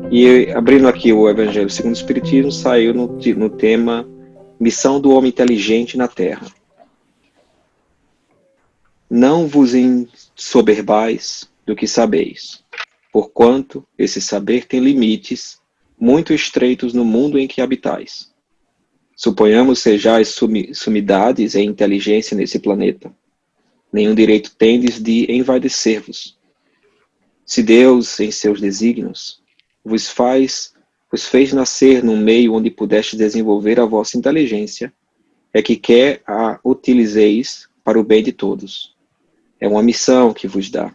E abrindo aqui o Evangelho segundo o Espiritismo, saiu no tema Missão do Homem Inteligente na Terra. Não vos ensoberbais do que sabeis, porquanto esse saber tem limites muito estreitos no mundo em que habitais. Suponhamos sejais sumidades em inteligência nesse planeta. Nenhum direito tendes de envaidecer-vos. Se Deus, em seus desígnios, vos fez nascer num meio onde pudestes desenvolver a vossa inteligência, é que quer a utilizeis para o bem de todos. É uma missão que vos dá,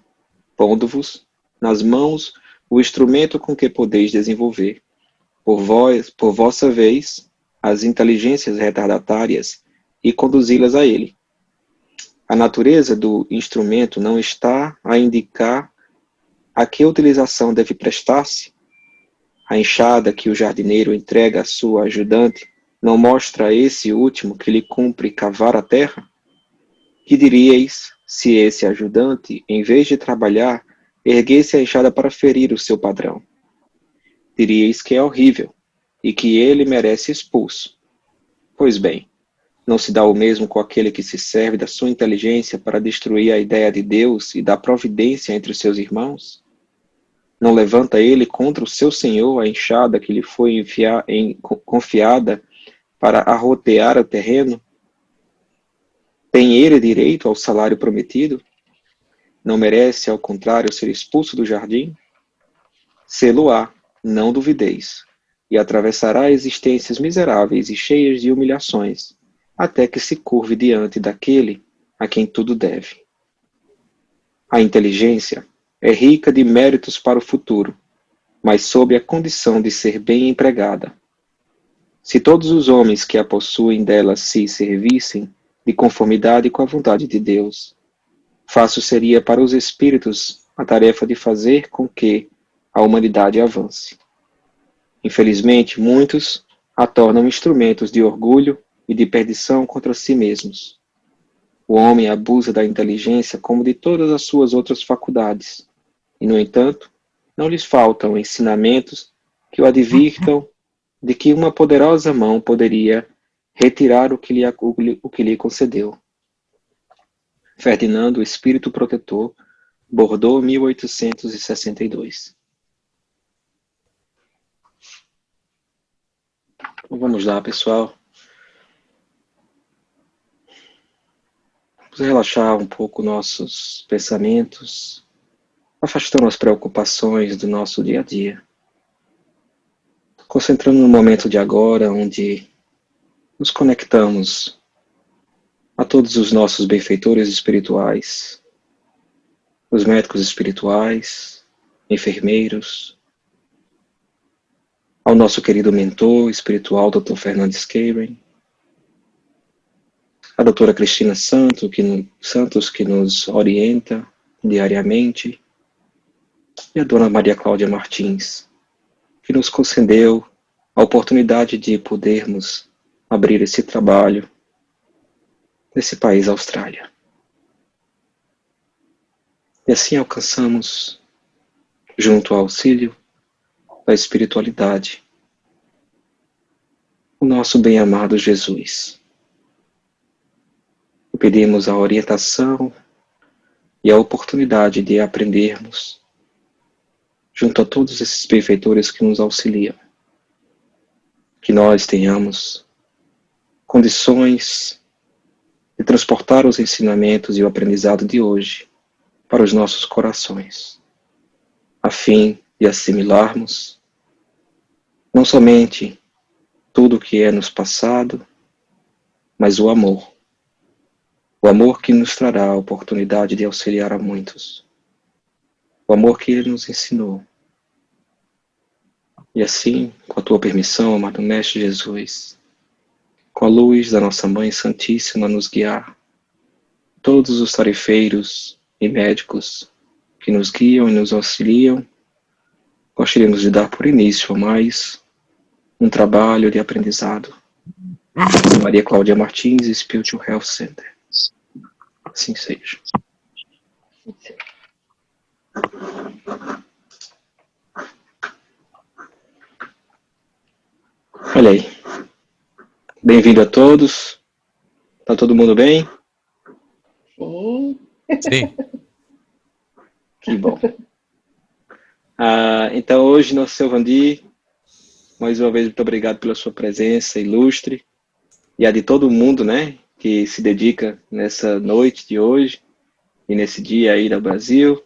pondo-vos nas mãos o instrumento com que podeis desenvolver, por vossa vez, as inteligências retardatárias e conduzi-las a ele. A natureza do instrumento não está a indicar a que utilização deve prestar-se. A enxada que o jardineiro entrega à sua ajudante não mostra a esse último que lhe cumpre cavar a terra? Que diríeis se esse ajudante, em vez de trabalhar, erguesse a enxada para ferir o seu padrão? Diríeis que é horrível e que ele merece expulso. Pois bem, não se dá o mesmo com aquele que se serve da sua inteligência para destruir a ideia de Deus e da providência entre os seus irmãos? Não levanta ele contra o seu Senhor a enxada que lhe foi confiada para arrotear o terreno? Tem ele direito ao salário prometido? Não merece, ao contrário, ser expulso do jardim? Sê-lo-á, não duvideis, e atravessará existências miseráveis e cheias de humilhações, até que se curve diante daquele a quem tudo deve. A inteligência é rica de méritos para o futuro, mas sob a condição de ser bem empregada. Se todos os homens que a possuem dela se servissem de conformidade com a vontade de Deus, fácil seria para os espíritos a tarefa de fazer com que a humanidade avance. Infelizmente, muitos a tornam instrumentos de orgulho e de perdição contra si mesmos. O homem abusa da inteligência como de todas as suas outras faculdades, e, no entanto, não lhes faltam ensinamentos que o advirtam de que uma poderosa mão poderia retirar o que lhe concedeu. Ferdinando, o Espírito Protetor, Bordeaux, 1862. Então, vamos lá, pessoal. Vamos relaxar um pouco nossos pensamentos, afastando as preocupações do nosso dia a dia. Concentrando no momento de agora, onde nos conectamos a todos os nossos benfeitores espirituais, os médicos espirituais, enfermeiros, ao nosso querido mentor espiritual, Dr. Fernandes Queiroz, a doutora Cristina Santos, que nos orienta diariamente, e a dona Maria Cláudia Martins, que nos concedeu a oportunidade de podermos abrir esse trabalho nesse país, Austrália. E assim alcançamos, junto ao auxílio da espiritualidade, o nosso bem-amado Jesus. E pedimos a orientação e a oportunidade de aprendermos junto a todos esses benfeitores que nos auxiliam. Que nós tenhamos condições de transportar os ensinamentos e o aprendizado de hoje para os nossos corações, a fim de assimilarmos não somente tudo o que é nos passado, mas o amor que nos trará a oportunidade de auxiliar a muitos, o amor que Ele nos ensinou. E assim, com a Tua permissão, amado Mestre Jesus, com a luz da nossa Mãe Santíssima nos guiar, todos os tarefeiros e médicos que nos guiam e nos auxiliam, gostaríamos de dar por início a mais um trabalho de aprendizado. Maria Cláudia Martins, Spiritual Health Center. Assim seja. Bem-vindo a todos. Tá todo mundo bem? Sim. Sim. Que bom. Então, hoje, nosso seu Vandi, mais uma vez, muito obrigado pela sua presença ilustre e a de todo mundo, né, que se dedica nessa noite de hoje e nesse dia aí no Brasil,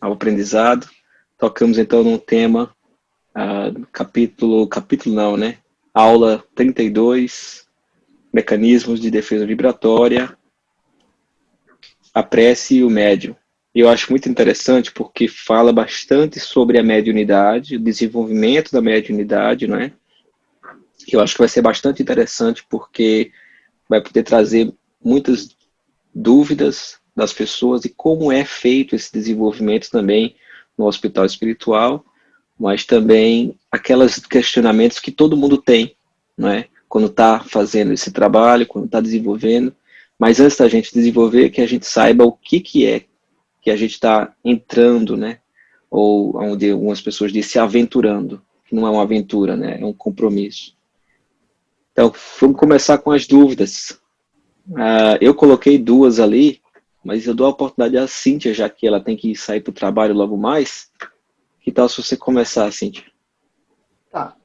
ao aprendizado. Tocamos, então, num tema, capítulo não, né, aula 32, mecanismos de defesa vibratória, a prece e o médium. Eu acho muito interessante porque fala bastante sobre a mediunidade, o desenvolvimento da mediunidade, não é? Eu acho que vai ser bastante interessante porque vai poder trazer muitas dúvidas das pessoas e como é feito esse desenvolvimento também no hospital espiritual, mas também aqueles questionamentos que todo mundo tem, não é? Quando está fazendo esse trabalho, quando está desenvolvendo. Mas antes da gente desenvolver, que a gente saiba o que é que a gente está entrando, né? Ou onde algumas pessoas dizem se aventurando, que não é uma aventura, né? É um compromisso. Então, vamos começar com as dúvidas. Eu coloquei duas ali, mas eu dou a oportunidade à Cíntia, já que ela tem que sair para o trabalho logo mais. Que tal se você começar, Cíntia? Tá.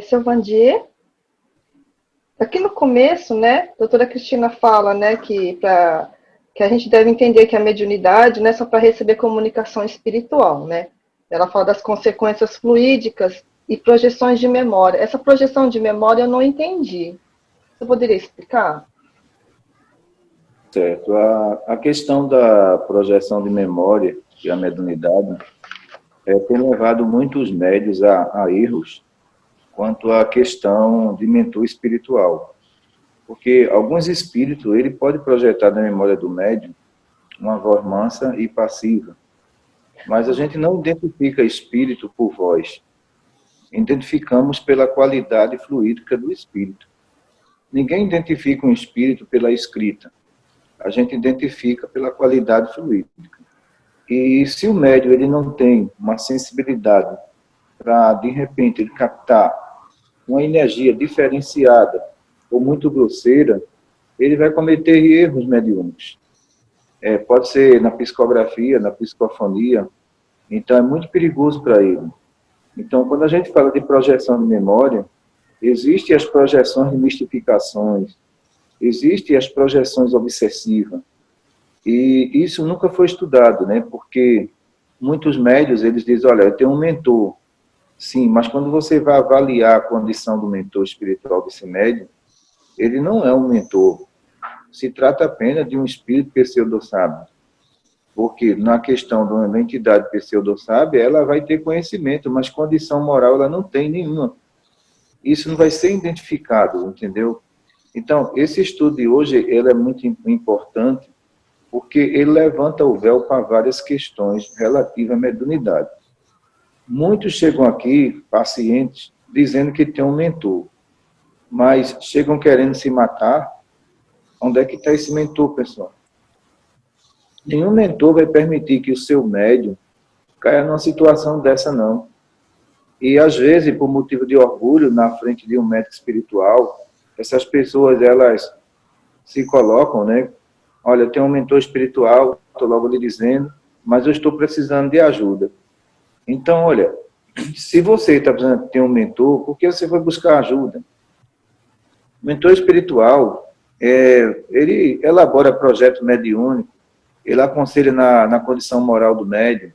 Seu Vandier, aqui no começo, né, a doutora Cristina fala, né, que a gente deve entender que a mediunidade não é só para receber comunicação espiritual, né? Ela fala das consequências fluídicas e projeções de memória. Essa projeção de memória eu não entendi. Você poderia explicar? Certo. A questão da projeção de memória e a mediunidade tem levado muitos médios a erros quanto à questão de mentor espiritual. Porque alguns espíritos, ele pode projetar na memória do médium uma voz mansa e passiva, mas a gente não identifica espírito por voz, identificamos pela qualidade fluídica do espírito. Ninguém identifica um espírito pela escrita, a gente identifica pela qualidade fluídica. E se o médium ele não tem uma sensibilidade para, de repente, ele captar uma energia diferenciada ou muito grosseira, ele vai cometer erros mediúnicos. Pode ser na psicografia, na psicofonia, então é muito perigoso para ele. Então, quando a gente fala de projeção de memória, existem as projeções de mistificações, existem as projeções obsessivas, e isso nunca foi estudado, né? Porque muitos médios, eles dizem, olha, eu tenho um mentor, sim, mas quando você vai avaliar a condição do mentor espiritual desse médium, ele não é um mentor. Se trata apenas de um espírito pseudo-sábio. Porque na questão de uma entidade pseudo-sábia, ela vai ter conhecimento, mas condição moral ela não tem nenhuma. Isso não vai ser identificado, entendeu? Então, esse estudo de hoje ele é muito importante, porque ele levanta o véu para várias questões relativas à mediunidade. Muitos chegam aqui, pacientes, dizendo que tem um mentor, mas chegam querendo se matar. Onde é que está esse mentor, pessoal? Nenhum mentor vai permitir que o seu médium caia numa situação dessa, não. E, às vezes, por motivo de orgulho, na frente de um médico espiritual, essas pessoas, elas se colocam, né? Olha, eu tenho um mentor espiritual, estou logo lhe dizendo, mas eu estou precisando de ajuda. Então, olha, se você está precisando ter um mentor, por que você foi buscar ajuda? O mentor espiritual, ele elabora projeto mediúnico, ele aconselha na condição moral do médium,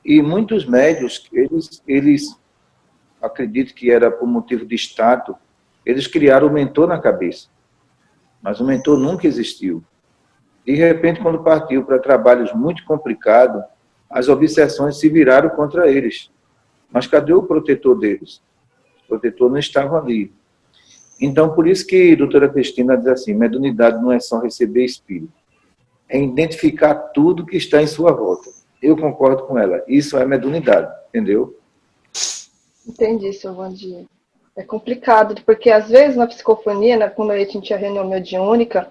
e muitos médios, eles acredito que era por motivo de status, eles criaram o mentor na cabeça, mas o mentor nunca existiu. De repente, quando partiu para trabalhos muito complicados, as obsessões se viraram contra eles. Mas cadê o protetor deles? O protetor não estava ali. Então, por isso que a doutora Cristina diz assim, mediunidade não é só receber espírito, é identificar tudo que está em sua volta. Eu concordo com ela, isso é mediunidade, entendeu? Entendi, seu Vandier. É complicado, porque às vezes na psicofonia, né, quando a gente tinha reunião mediúnica,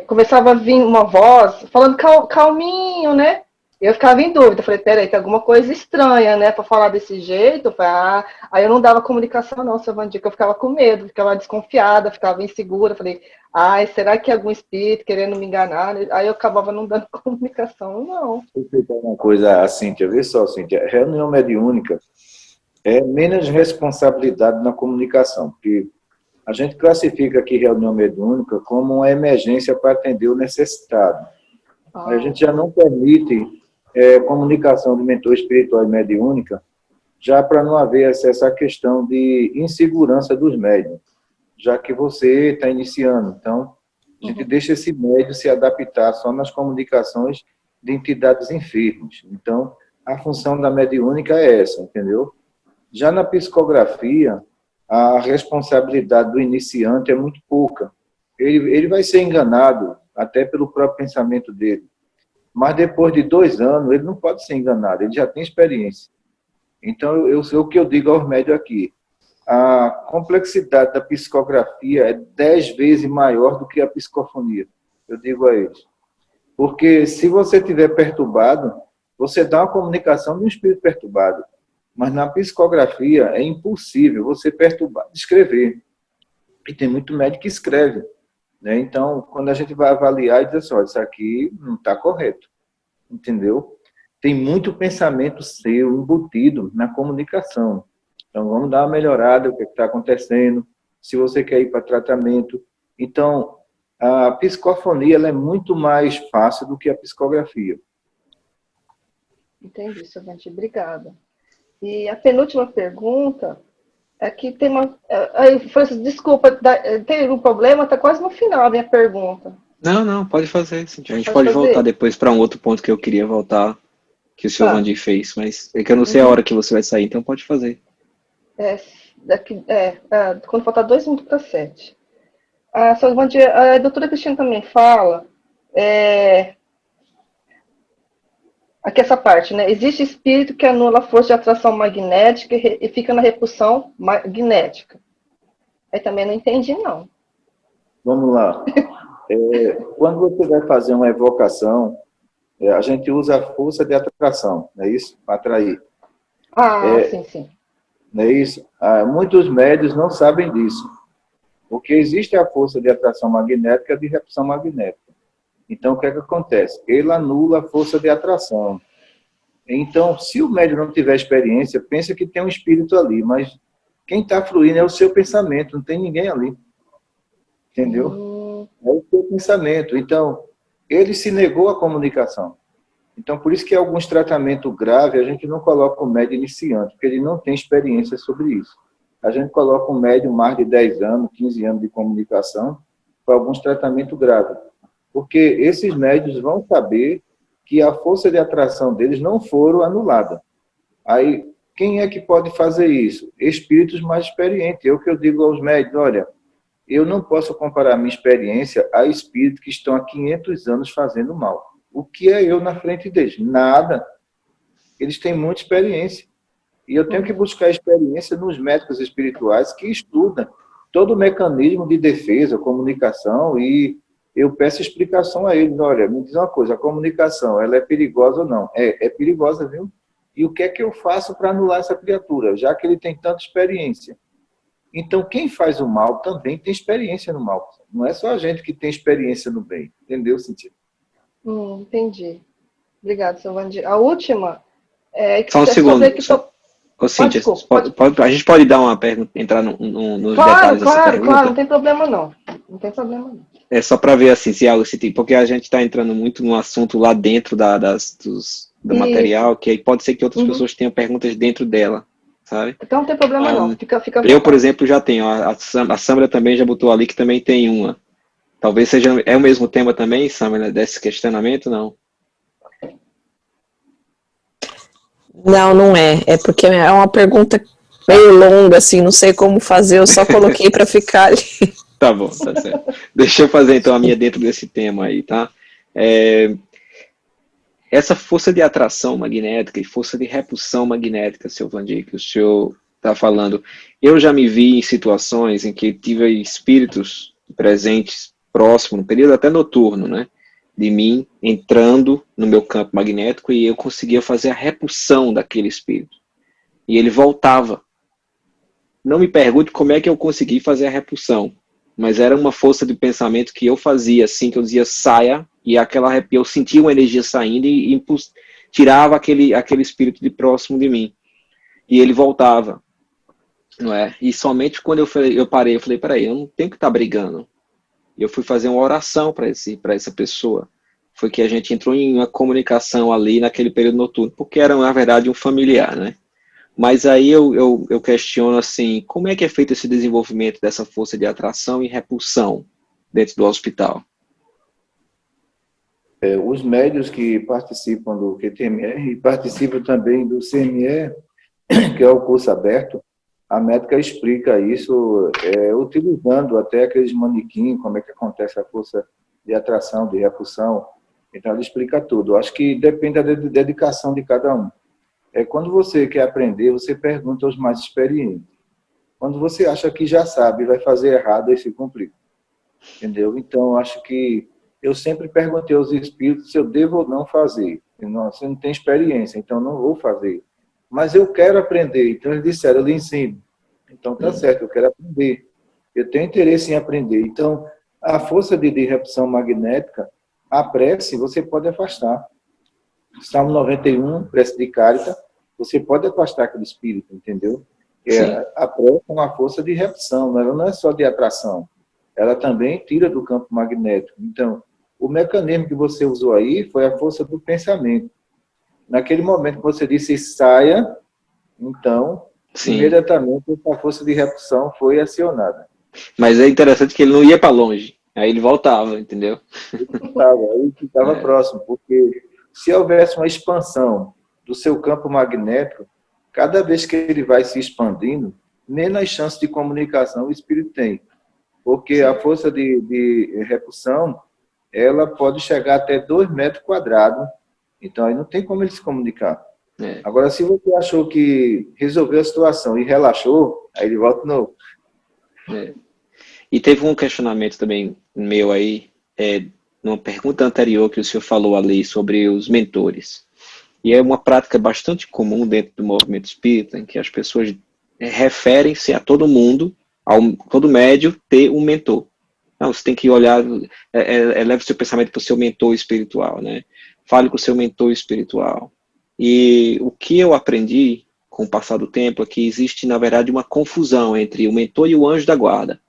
começava a vir uma voz falando calminho, né? Eu ficava em dúvida, falei, peraí, tem alguma coisa estranha, né, para falar desse jeito. Aí eu não dava comunicação, não, seu Vandir, que eu ficava com medo, ficava desconfiada, ficava insegura. Falei, ai, será que é algum espírito querendo me enganar? Aí eu acabava não dando comunicação, não. Deixa eu explicar uma coisa, a Cíntia, vê só, Cíntia, reunião mediúnica é menos responsabilidade na comunicação, porque a gente classifica aqui reunião mediúnica como uma emergência para atender o necessitado. A gente já não permite comunicação de mentor espiritual e mediúnica, já para não haver essa questão de insegurança dos médiuns, já que você está iniciando. Então, a gente deixa esse médium se adaptar só nas comunicações de entidades enfermas. Então, a função da mediúnica é essa, entendeu? Já na psicografia, a responsabilidade do iniciante é muito pouca. Ele vai ser enganado até pelo próprio pensamento dele. Mas depois de 2 anos, ele não pode ser enganado, ele já tem experiência. Então, o que eu digo aos médios aqui, a complexidade da psicografia é 10 vezes maior do que a psicofonia, eu digo a eles. Porque se você estiver perturbado, você dá uma comunicação de um espírito perturbado. Mas na psicografia é impossível você perturbar, escrever. E tem muito médico que escreve. Né? Então, quando a gente vai avaliar, diz assim, olha, isso aqui não está correto. Entendeu? Tem muito pensamento seu embutido na comunicação. Então, vamos dar uma melhorada, o que está acontecendo, se você quer ir para tratamento. Então, a psicofonia ela é muito mais fácil do que a psicografia. Entendi, seu Vandir, obrigada. E a penúltima pergunta é que tem uma... Desculpa, tem um problema? Está quase no final a minha pergunta. Não, pode fazer. Sim. A gente pode voltar depois para um outro ponto que eu queria voltar, que o senhor Vandir fez, mas é que eu não sei a hora que você vai sair, então pode fazer. Quando faltar 2 minutos para 7. Seu Vandir, a doutora Cristina também fala... Aqui essa parte, né? Existe espírito que anula a força de atração magnética e fica na repulsão magnética. Aí também não entendi, não. Vamos lá. Quando você vai fazer uma evocação, a gente usa a força de atração, não é isso? Para atrair. Sim. Não é isso? Muitos médios não sabem disso. Porque existe a força de atração magnética e de repulsão magnética. Então, o que é que acontece? Ele anula a força de atração. Então, se o médium não tiver experiência, pensa que tem um espírito ali, mas quem está fluindo é o seu pensamento, não tem ninguém ali. Entendeu? É o seu pensamento. Então, ele se negou à comunicação. Então, por isso que em alguns tratamentos graves, a gente não coloca o médium iniciante, porque ele não tem experiência sobre isso. A gente coloca um médium mais de 10 anos, 15 anos de comunicação, para alguns tratamentos graves. Porque esses médios vão saber que a força de atração deles não foram anulada. Aí, quem é que pode fazer isso? Espíritos mais experientes. É o que eu digo aos médios, olha, eu não posso comparar minha experiência a espíritos que estão há 500 anos fazendo mal. O que é eu na frente deles? Nada. Eles têm muita experiência. E eu tenho que buscar experiência nos médicos espirituais que estudam todo o mecanismo de defesa, comunicação, e eu peço explicação a eles. Olha, me diz uma coisa, a comunicação, ela é perigosa ou não? É perigosa, viu? E o que é que eu faço para anular essa criatura, já que ele tem tanta experiência? Então, quem faz o mal também tem experiência no mal. Não é só a gente que tem experiência no bem. Entendeu, Cintia? Entendi. Obrigada, seu Vandir. A última é... Só um segundo. Cíntia, a gente pode dar uma pergunta, entrar nos detalhes dessa pergunta? Claro, não tem problema não. Não tem problema não. É só para ver assim, se algo se tem, porque a gente está entrando muito no assunto lá dentro do material, que aí pode ser que outras pessoas tenham perguntas dentro dela, sabe? Então não tem problema não, fica eu, por exemplo, já tenho, a Samra também já botou ali que também tem uma. Talvez seja, é o mesmo tema também, Samra, desse questionamento, não? Não é. É porque é uma pergunta meio longa, assim, não sei como fazer, eu só coloquei para ficar ali. Tá bom, tá certo. Deixa eu fazer então a minha dentro desse tema aí, tá? Essa força de atração magnética e força de repulsão magnética, seu Vandir, que o senhor está falando, eu já me vi em situações em que tive espíritos presentes próximo, no período até noturno, né? de mim entrando no meu campo magnético e eu conseguia fazer a repulsão daquele espírito. E ele voltava. Não me pergunte como é que eu consegui fazer a repulsão, mas era uma força de pensamento que eu fazia, assim, que eu dizia saia, e eu sentia uma energia saindo e tirava aquele espírito de próximo de mim. E ele voltava, não é? E somente quando eu parei, eu falei, peraí, eu não tenho que estar brigando. E eu fui fazer uma oração para essa pessoa. Foi que a gente entrou em uma comunicação ali naquele período noturno, porque era, na verdade, um familiar, né? Mas aí eu questiono assim, como é que é feito esse desenvolvimento dessa força de atração e repulsão dentro do hospital? Os médios que participam do QTMR e participam também do CME, que é o curso aberto, a médica explica isso utilizando até aqueles manequins, como é que acontece a força de atração, de repulsão. Então, ela explica tudo. Eu acho que depende da dedicação de cada um. Quando você quer aprender, você pergunta aos mais experientes. Quando você acha que já sabe, vai fazer errado, aí se complica. Entendeu? Então, acho que eu sempre perguntei aos espíritos se eu devo ou não fazer. Você não tem experiência, então não vou fazer. Mas eu quero aprender. Então, eles disseram, eu lhe ensino. Então, tá certo, eu quero aprender. Eu tenho interesse em aprender. Então, a força de repulsão magnética, a prece, você pode afastar. Salmo 91, prece de Carita, você pode afastar aquele espírito, entendeu? A prece é uma força de repulsão, ela não é só de atração. Ela também tira do campo magnético. Então, o mecanismo que você usou aí foi a força do pensamento. Naquele momento que você disse saia, então, imediatamente a força de repulsão foi acionada. Mas é interessante que ele não ia para longe, aí ele voltava, entendeu? Ele ficava próximo, porque se houvesse uma expansão do seu campo magnético, cada vez que ele vai se expandindo, menos chance de comunicação o espírito tem. Porque a força de repulsão, ela pode chegar até 2 metros quadrados, então aí não tem como ele se comunicar. Agora, se você achou que resolveu a situação e relaxou, aí ele volta de novo. E teve um questionamento também meu aí, numa pergunta anterior que o senhor falou ali sobre os mentores. E é uma prática bastante comum dentro do movimento espírita, em que as pessoas referem-se a todo mundo, todo médium, ter um mentor. Não, você tem que olhar, leve o seu pensamento para o seu mentor espiritual, né? Fale com o seu mentor espiritual. E o que eu aprendi com o passar do tempo é que existe, na verdade, uma confusão entre o mentor e o anjo da guarda.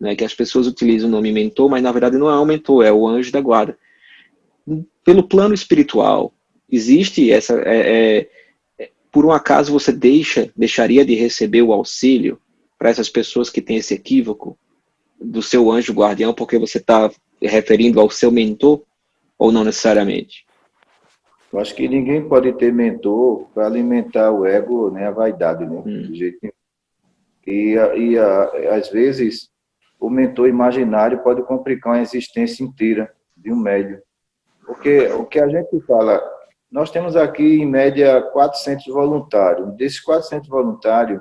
Né, que as pessoas utilizam o nome mentor, mas na verdade não é um mentor, é o anjo da guarda. Pelo plano espiritual, existe por um acaso você deixaria de receber o auxílio para essas pessoas que têm esse equívoco do seu anjo guardião, porque você está referindo ao seu mentor, ou não necessariamente? Eu acho que ninguém pode ter mentor para alimentar o ego, né, a vaidade, né, do jeito nenhum. E às vezes o mentor imaginário pode complicar a existência inteira de um médium. Porque o que a gente fala, nós temos aqui em média 400 voluntários. Desses 400 voluntários,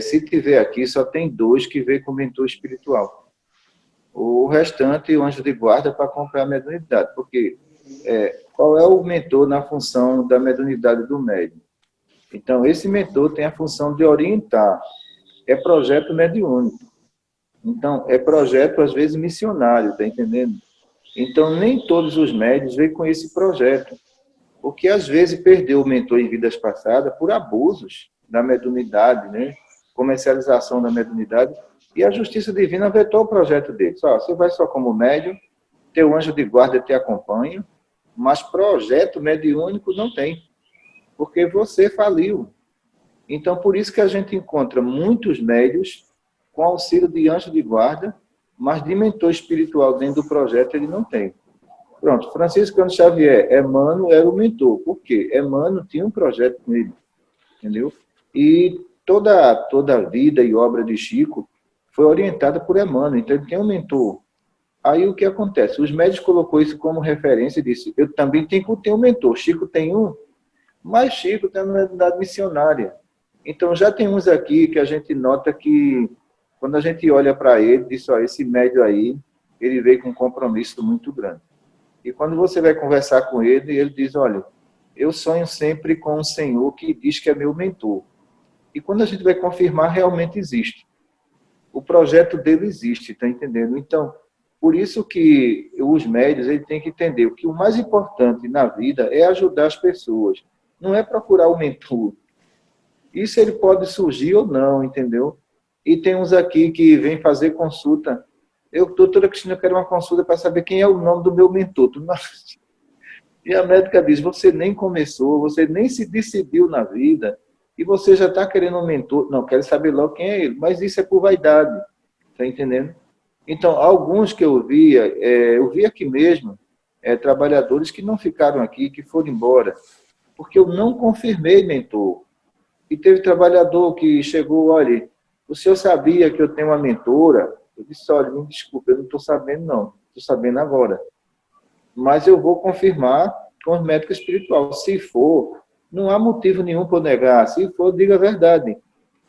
se tiver aqui, só tem 2 que veem com mentor espiritual. O restante, o anjo de guarda, para acompanhar a mediunidade. Porque qual é o mentor na função da mediunidade do médium? Então, esse mentor tem a função de orientar. É projeto mediúnico. Então, é projeto, às vezes, missionário, tá entendendo? Então, nem todos os médios vêm com esse projeto. Porque, às vezes, perdeu o mentor em vidas passadas por abusos da mediunidade, né? Comercialização da mediunidade. E a Justiça Divina vetou o projeto dele. Você vai só como médium, teu anjo de guarda te acompanha, mas projeto mediúnico não tem. Porque você faliu. Então, por isso que a gente encontra muitos médios com auxílio de anjo de guarda, mas de mentor espiritual dentro do projeto ele não tem. Pronto, Franciscano Xavier, Emmanuel era o mentor. Por quê? Emmanuel tinha um projeto com ele, entendeu? E toda a vida e obra de Chico foi orientada por Emmanuel, então ele tem um mentor. Aí o que acontece? Os médicos colocou isso como referência e disse, eu também tenho que ter um mentor. Chico tem um, mas Chico tem uma unidade missionária. Então já tem uns aqui que a gente nota que quando a gente olha para ele, diz, esse médio aí, ele veio com um compromisso muito grande. E quando você vai conversar com ele, ele diz, olha, eu sonho sempre com um senhor que diz que é meu mentor. E quando a gente vai confirmar, realmente existe. O projeto dele existe, está entendendo? Então, por isso que os médios ele têm que entender que o mais importante na vida é ajudar as pessoas, não é procurar o mentor. Isso ele pode surgir ou não, entendeu? E tem uns aqui que vêm fazer consulta. Doutora Cristina, eu quero uma consulta para saber quem é o nome do meu mentor. E a médica diz, você nem começou, você nem se decidiu na vida, e você já está querendo um mentor. Não, quero saber logo quem é ele. Mas isso é por vaidade, está entendendo? Então, alguns que eu vi aqui mesmo, trabalhadores que não ficaram aqui, que foram embora, porque eu não confirmei mentor. E teve trabalhador que chegou, olha, o senhor sabia que eu tenho uma mentora? Eu disse, olha, me desculpe, eu não estou sabendo não, estou sabendo agora. Mas eu vou confirmar com os médicos espirituais. Se for, não há motivo nenhum para eu negar. Se for, diga a verdade.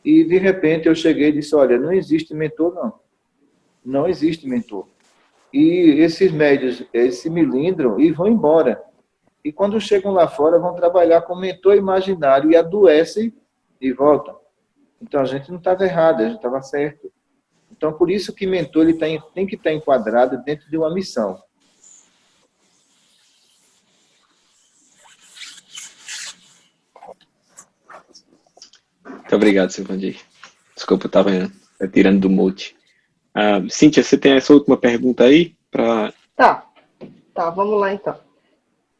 E, de repente, eu cheguei e disse, olha, não existe mentor, não. Não existe mentor. E esses médios, eles se milindram e vão embora. E quando chegam lá fora, vão trabalhar com mentor imaginário e adoecem e voltam. Então, a gente não estava errado, a gente estava certo. Então, por isso que mentor ele tem que estar enquadrado dentro de uma missão. Muito obrigado, Silvandir. Desculpa, eu estava tirando do mute. Cíntia, você tem essa última pergunta aí? Tá, vamos lá então.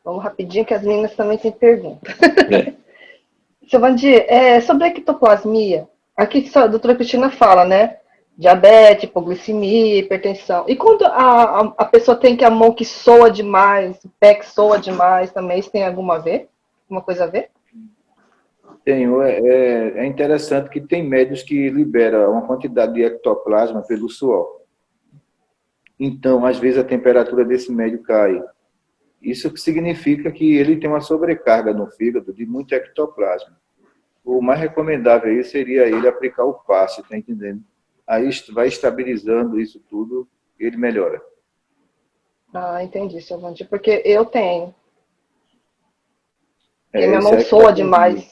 Vamos rapidinho, que as meninas também têm pergunta. Silvandir, sobre a ectoplasmia, aqui a doutora Cristina fala, né? Diabetes, hipoglicemia, hipertensão. E quando a pessoa tem que a mão que soa demais, o pé que soa demais também, isso tem alguma coisa a ver? Tenho. É interessante que tem médios que liberam uma quantidade de ectoplasma pelo suor. Então, às vezes, a temperatura desse médio cai. Isso significa que ele tem uma sobrecarga no fígado de muito ectoplasma. O mais recomendável aí seria ele aplicar o passe, tá entendendo? Aí vai estabilizando isso tudo, ele melhora. Entendi, Silvandir, porque eu tenho. Porque minha Esse mão é soa demais.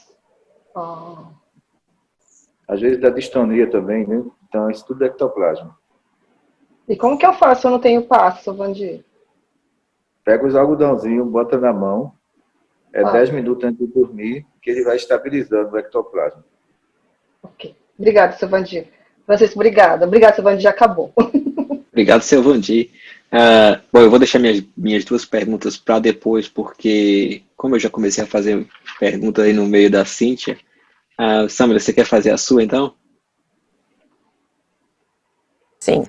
Às vezes dá distonia também, né? Então, isso tudo é ectoplasma. E como que eu faço se eu não tenho passe, Silvandir? Pega os algodãozinhos, bota na mão, 10 minutos antes de dormir, que ele vai estabilizando o ectoplasma. Ok. Obrigada, Silvandir. Francisco, obrigada. Obrigada, Silvandir, já acabou. Obrigado, Silvandir. Bom, eu vou deixar minhas duas perguntas para depois, porque como eu já comecei a fazer perguntas aí no meio da Cíntia, Samara, você quer fazer a sua, então? Sim.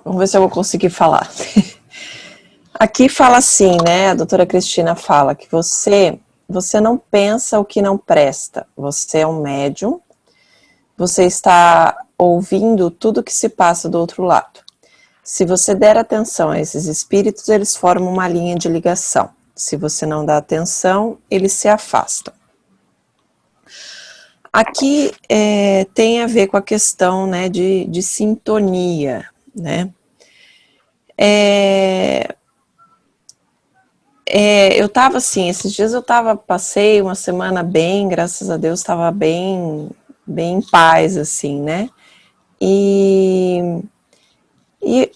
Vamos ver se eu vou conseguir falar. Aqui fala assim, né? A doutora Cristina fala que você não pensa o que não presta. Você é um médium, você está ouvindo tudo que se passa do outro lado. Se você der atenção a esses espíritos, eles formam uma linha de ligação. Se você não dá atenção, eles se afastam. Aqui tem a ver com a questão, né, de sintonia, né? Eu estava assim, esses dias passei uma semana bem, graças a Deus, estava bem em paz, assim, né? E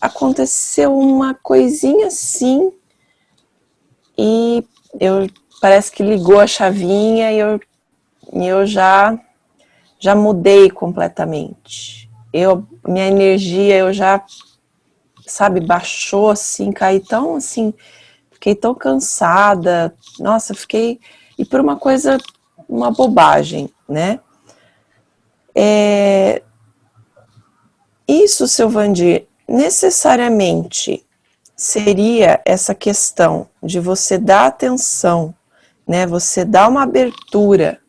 aconteceu uma coisinha assim, e parece que ligou a chavinha e eu já mudei completamente. Minha energia, sabe, baixou assim, caí tão assim, fiquei tão cansada, nossa, e por uma bobagem, né? Isso, Silvandir, necessariamente seria essa questão de você dar atenção, né? Você dar uma abertura,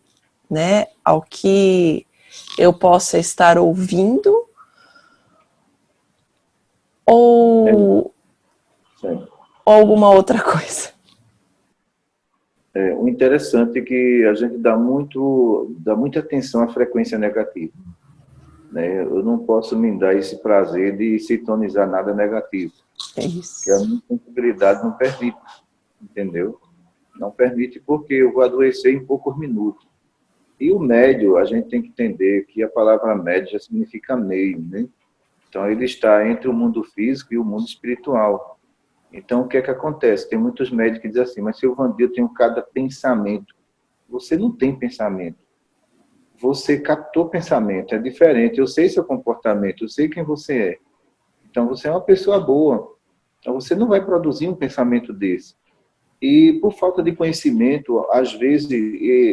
né, ao que eu possa estar ouvindo, ou alguma outra coisa. O interessante é que a gente dá muita atenção à frequência negativa, né? Eu não posso me dar esse prazer de sintonizar nada negativo. É isso. Que a minha sensibilidade não permite, entendeu? Não permite porque eu vou adoecer em poucos minutos. E o médio, a gente tem que entender que a palavra médio já significa meio, né? Então, ele está entre o mundo físico e o mundo espiritual. Então, o que é que acontece? Tem muitos médicos que dizem assim, mas seu Vandir, eu tenho cada pensamento. Você não tem pensamento. Você captou pensamento, é diferente. Eu sei seu comportamento, eu sei quem você é. Então, você é uma pessoa boa. Então, você não vai produzir um pensamento desse. E, por falta de conhecimento, às vezes,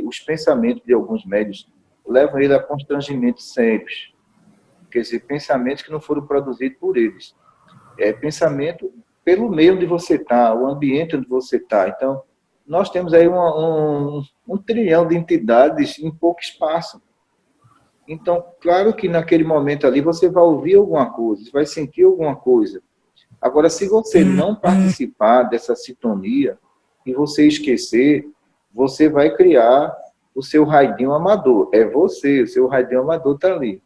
os pensamentos de alguns médios levam ele a constrangimentos sérios. Quer dizer, pensamentos que não foram produzidos por eles. É pensamento pelo meio onde você está, o ambiente onde você está. Então, nós temos aí um trilhão de entidades em pouco espaço. Então, claro que naquele momento ali você vai ouvir alguma coisa, você vai sentir alguma coisa. Agora, se você não participar dessa sintonia e você esquecer, você vai criar o seu raidinho amador. É você, o seu raidinho amador está ali.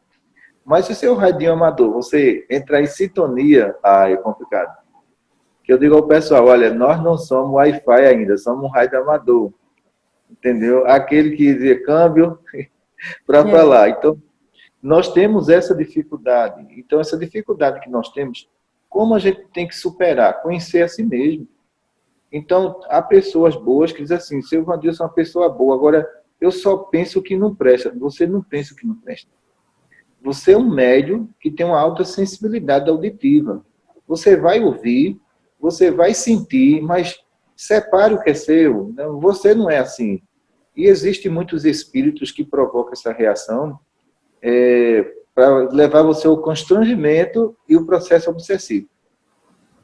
Mas se o seu radinho amador, você entrar em sintonia, é complicado. Que eu digo ao pessoal, olha, nós não somos Wi-Fi ainda, somos um rádio amador. Entendeu? Aquele que dizia câmbio para falar. Então, nós temos essa dificuldade. Então, essa dificuldade que nós temos, como a gente tem que superar? Conhecer a si mesmo. Então, há pessoas boas que dizem assim, seu Vandilson é uma pessoa boa, agora eu só penso o que não presta. Você não pensa o que não presta. Você é um médium que tem uma alta sensibilidade auditiva. Você vai ouvir, você vai sentir, mas separe o que é seu. Você não é assim. E existem muitos espíritos que provocam essa reação para levar você ao constrangimento e o processo obsessivo.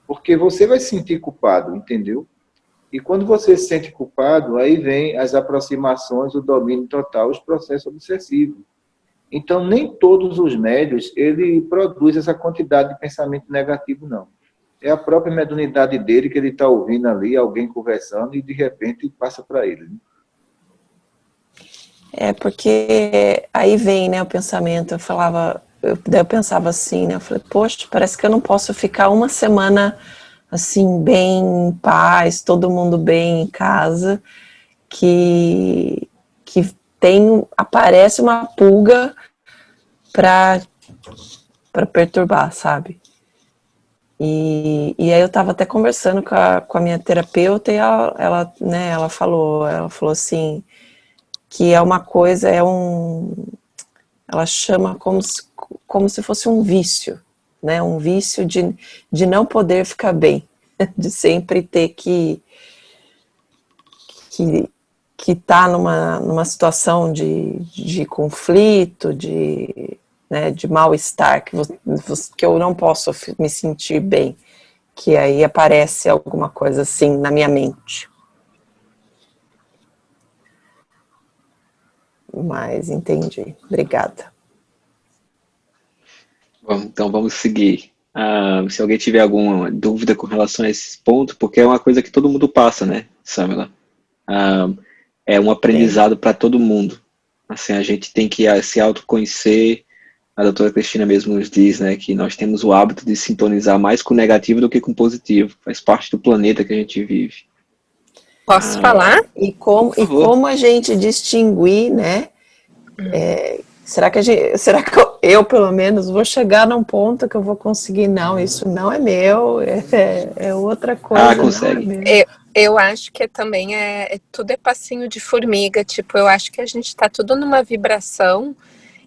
Porque você vai se sentir culpado, entendeu? E quando você se sente culpado, aí vem as aproximações, o domínio total, os processos obsessivos. Então, nem todos os médios, ele produz essa quantidade de pensamento negativo, não. É a própria mediunidade dele que ele está ouvindo ali, alguém conversando, e de repente passa para ele. Né? É, porque aí vem, né, o pensamento, eu pensava assim, né, eu falei, poxa, parece que eu não posso ficar uma semana, assim, bem em paz, todo mundo bem em casa, que aparece uma pulga para perturbar, sabe? E aí eu estava até conversando com a minha terapeuta e ela falou assim, que é uma coisa, ela chama como se fosse um vício, né? Um vício de não poder ficar bem, de sempre ter que tá numa situação de conflito, né, de mal-estar, que eu não posso me sentir bem, que aí aparece alguma coisa assim na minha mente. Mas entendi. Obrigada. Bom, então vamos seguir. Se alguém tiver alguma dúvida com relação a esse ponto, porque é uma coisa que todo mundo passa, né, Samela? É um aprendizado para todo mundo. Assim, a gente tem que se autoconhecer. A doutora Cristina mesmo nos diz, né, que nós temos o hábito de sintonizar mais com o negativo do que com o positivo. Faz parte do planeta que a gente vive. Posso falar? E como a gente distinguir, né? Será que eu, pelo menos, vou chegar num ponto que eu vou conseguir? Não, isso não é meu, é outra coisa. Consegue. Não é meu. Eu acho que também tudo é passinho de formiga, tipo, eu acho que a gente tá tudo numa vibração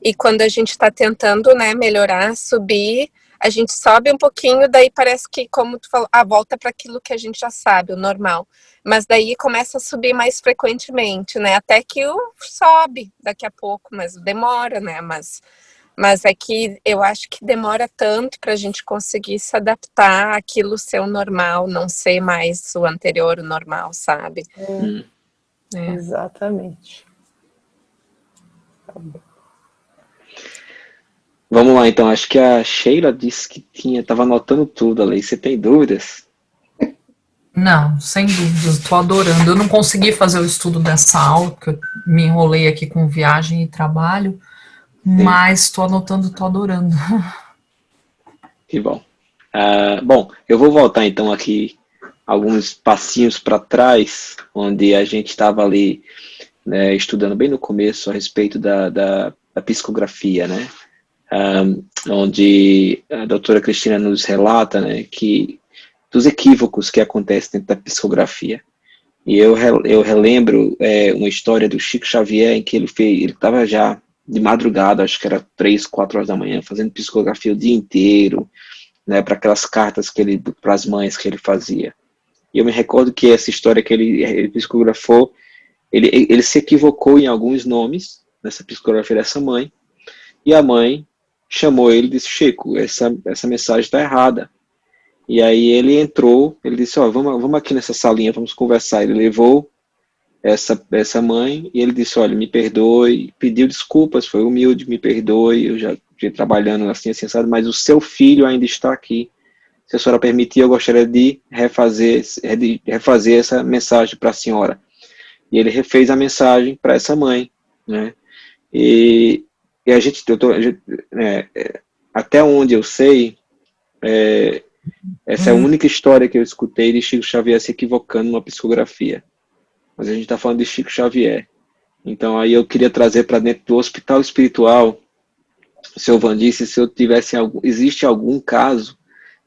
e quando a gente tá tentando, né, melhorar, subir, a gente sobe um pouquinho, daí parece que, como tu falou, volta para aquilo que a gente já sabe, o normal. Mas daí começa a subir mais frequentemente, né, até que sobe daqui a pouco, mas demora, né, mas é que eu acho que demora tanto para a gente conseguir se adaptar àquilo ser o normal, não ser mais o anterior, o normal, sabe? Exatamente. Tá bom. Vamos lá, então. Acho que a Sheila disse que estava anotando tudo ali. Você tem dúvidas? Não, sem dúvidas, estou adorando. Eu não consegui fazer o estudo dessa aula, porque eu me enrolei aqui com viagem e trabalho, mas estou anotando, estou adorando. Que bom. Bom, eu vou voltar então aqui alguns passinhos para trás, onde a gente estava ali, né, estudando bem no começo a respeito da psicografia, né? Onde a doutora Cristina nos relata, né, que dos equívocos que acontecem dentro da psicografia. E eu relembro uma história do Chico Xavier, em que ele estava já de madrugada, acho que era 3, 4 horas da manhã, fazendo psicografia o dia inteiro, né, para aquelas cartas para as mães que ele fazia. E eu me recordo que essa história que ele psicografou, ele se equivocou em alguns nomes nessa psicografia dessa mãe, e a mãe chamou ele e disse: Chico, essa mensagem está errada. E aí ele entrou, ele disse: vamos aqui nessa salinha, vamos conversar. Ele levou essa mãe e ele disse: olha, me perdoe, pediu desculpas, foi humilde, me perdoe, eu já estive trabalhando assim, sabe, mas o seu filho ainda está aqui. Se a senhora permitir, eu gostaria de refazer essa mensagem para a senhora. E ele refez a mensagem para essa mãe, né? E até onde eu sei, essa é a única história que eu escutei de Chico Xavier se equivocando numa psicografia. Mas a gente está falando de Chico Xavier. Então aí eu queria trazer para dentro do hospital espiritual, o seu Vandice, se eu tivesse existe algum caso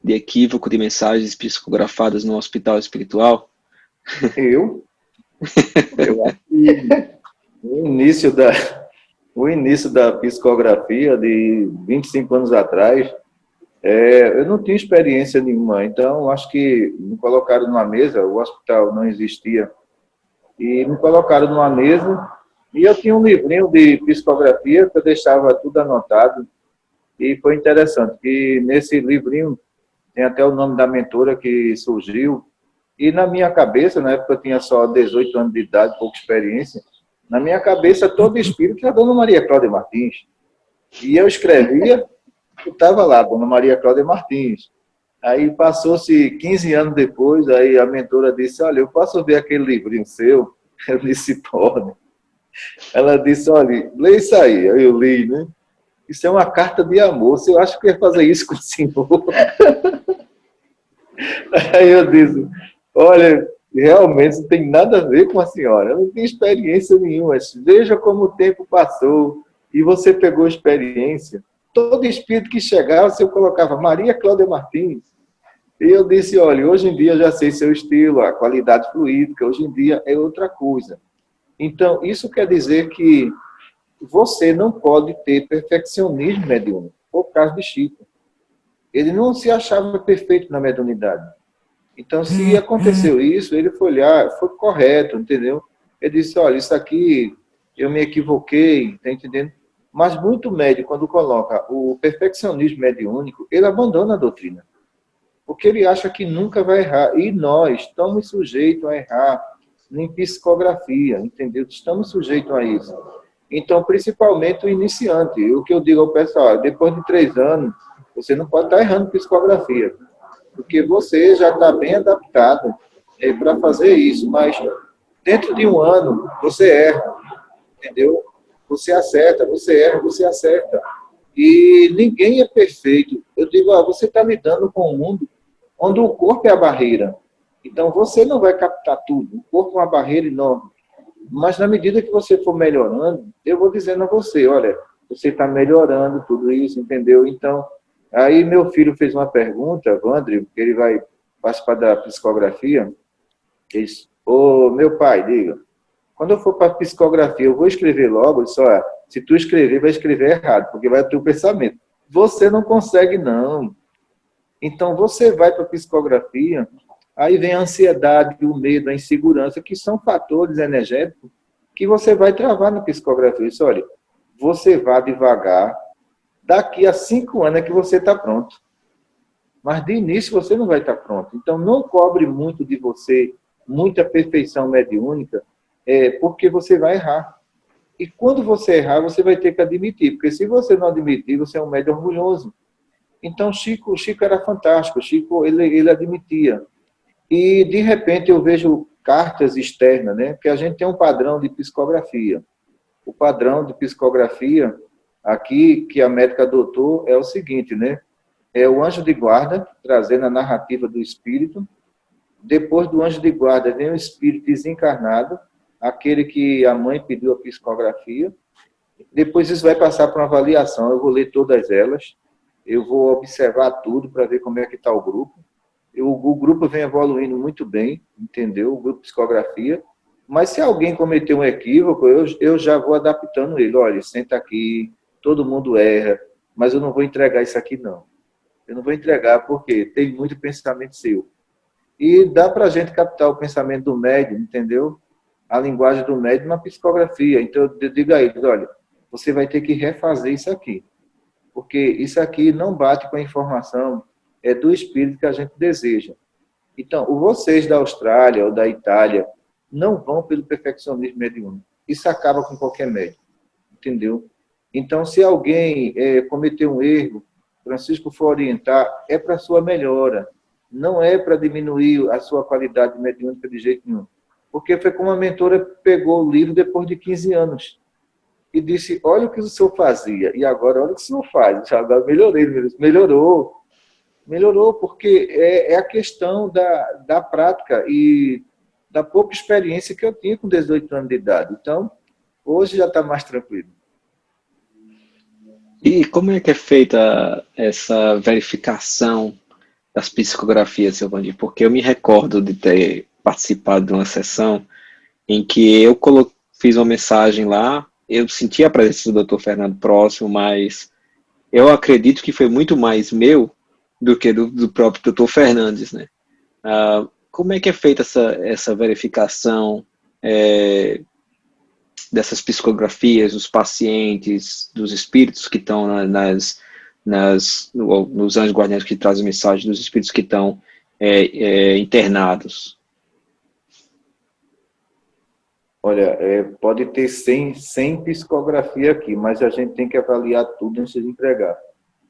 de equívoco de mensagens psicografadas no hospital espiritual? Eu acho que o início da psicografia de 25 anos atrás, eu não tinha experiência nenhuma, então acho que me colocaram numa mesa, o hospital não existia, e me colocaram numa mesa, e eu tinha um livrinho de psicografia que eu deixava tudo anotado, e foi interessante, que nesse livrinho tem até o nome da mentora que surgiu, e na minha cabeça, na época eu tinha só 18 anos de idade, pouca experiência, na minha cabeça todo espírito era Dona Maria Cláudia Martins. E eu escrevia, estava lá, Dona Maria Cláudia Martins. Aí passou-se 15 anos depois, aí a mentora disse: olha, eu posso ver aquele livrinho seu? Eu disse: pode. Ela disse: olha, lê isso aí. Aí eu li, né? Isso é uma carta de amor. Você acha que eu ia fazer isso com o senhor? Aí eu disse: olha, realmente não tem nada a ver com a senhora. Eu não tenho experiência nenhuma. Veja como o tempo passou e você pegou experiência. Todo espírito que chegava, eu colocava Maria Cláudia Martins. E eu disse: olha, hoje em dia eu já sei seu estilo, a qualidade fluídica, hoje em dia é outra coisa. Então, isso quer dizer que você não pode ter perfeccionismo mediúnico, por causa de Chico. Ele não se achava perfeito na mediunidade. Então, se aconteceu isso, ele foi olhar, foi correto, entendeu? Ele disse: olha, isso aqui eu me equivoquei, tá entendendo? Mas muito médium, quando coloca o perfeccionismo mediúnico, ele abandona a doutrina. Porque ele acha que nunca vai errar. E nós estamos sujeitos a errar em psicografia, entendeu? Estamos sujeitos a isso. Então, principalmente o iniciante. O que eu digo ao pessoal: depois de 3 anos, você não pode estar errando psicografia. Porque você já está bem adaptado para fazer isso. Mas dentro de 1 ano, você erra, entendeu? Você acerta, você erra, você acerta. E ninguém é perfeito. Eu digo: você está lidando com um mundo onde o corpo é a barreira. Então, você não vai captar tudo. O corpo é uma barreira enorme. Mas, na medida que você for melhorando, eu vou dizendo a você: olha, você está melhorando tudo isso, entendeu? Então, aí meu filho fez uma pergunta, Vandre, que ele vai participar da psicografia. Ele disse: ô, meu pai, diga, quando eu for para a psicografia, eu vou escrever logo? Ele disse: olha, se tu escrever, vai escrever errado, porque vai ter o pensamento. Você não consegue, não. Então, você vai para a psicografia, aí vem a ansiedade, o medo, a insegurança, que são fatores energéticos que você vai travar na psicografia. Isso, olha, você vá devagar, daqui a 5 anos é que você está pronto. Mas de início você não vai estar pronto. Então, não cobre muito de você, muita perfeição mediúnica, porque você vai errar. E quando você errar, você vai ter que admitir, porque se você não admitir, você é um médium orgulhoso. Então, Chico era fantástico, Chico, ele admitia. E, de repente, eu vejo cartas externas, né? Porque a gente tem um padrão de psicografia. O padrão de psicografia, aqui, que a médica adotou, é o seguinte, né? é o anjo de guarda, trazendo a narrativa do espírito. Depois do anjo de guarda vem o espírito desencarnado, aquele que a mãe pediu a psicografia. Depois isso vai passar para uma avaliação, eu vou ler todas elas, eu vou observar tudo para ver como é que está o grupo. O grupo vem evoluindo muito bem, entendeu? O grupo psicografia. Mas se alguém cometer um equívoco, eu já vou adaptando ele. Olha, senta aqui, todo mundo erra, mas eu não vou entregar isso aqui, não. Eu não vou entregar porque tem muito pensamento seu. E dá para a gente captar o pensamento do médium, entendeu? A linguagem do médium na psicografia. Então, eu digo a eles, olha, você vai ter que refazer isso aqui. Porque isso aqui não bate com a informação do espírito que a gente deseja. Então, vocês da Austrália ou da Itália não vão pelo perfeccionismo mediúnico. Isso acaba com qualquer médium, entendeu? Então, se alguém cometer um erro, Francisco for orientar, é para a sua melhora. Não é para diminuir a sua qualidade mediúnica de jeito nenhum. Porque foi como a mentora pegou o livro depois de 15 anos e disse, olha o que o senhor fazia, e agora olha o que o senhor faz. Agora melhorou, porque é a questão da prática e da pouca experiência que eu tinha com 18 anos de idade. Então, hoje já está mais tranquilo. E como é que é feita essa verificação das psicografias, seu Vandir? Porque eu me recordo de ter participado de uma sessão em que eu fiz uma mensagem lá, eu senti a presença do Dr. Fernando próximo, mas eu acredito que foi muito mais meu do que do próprio Dr. Fernandes, né? Como é que é feita essa verificação dessas psicografias dos pacientes, dos espíritos que estão nos anjos guardiães que trazem mensagem, dos espíritos que estão internados? Olha, pode ter 100 psicografia aqui, mas a gente tem que avaliar tudo antes de entregar.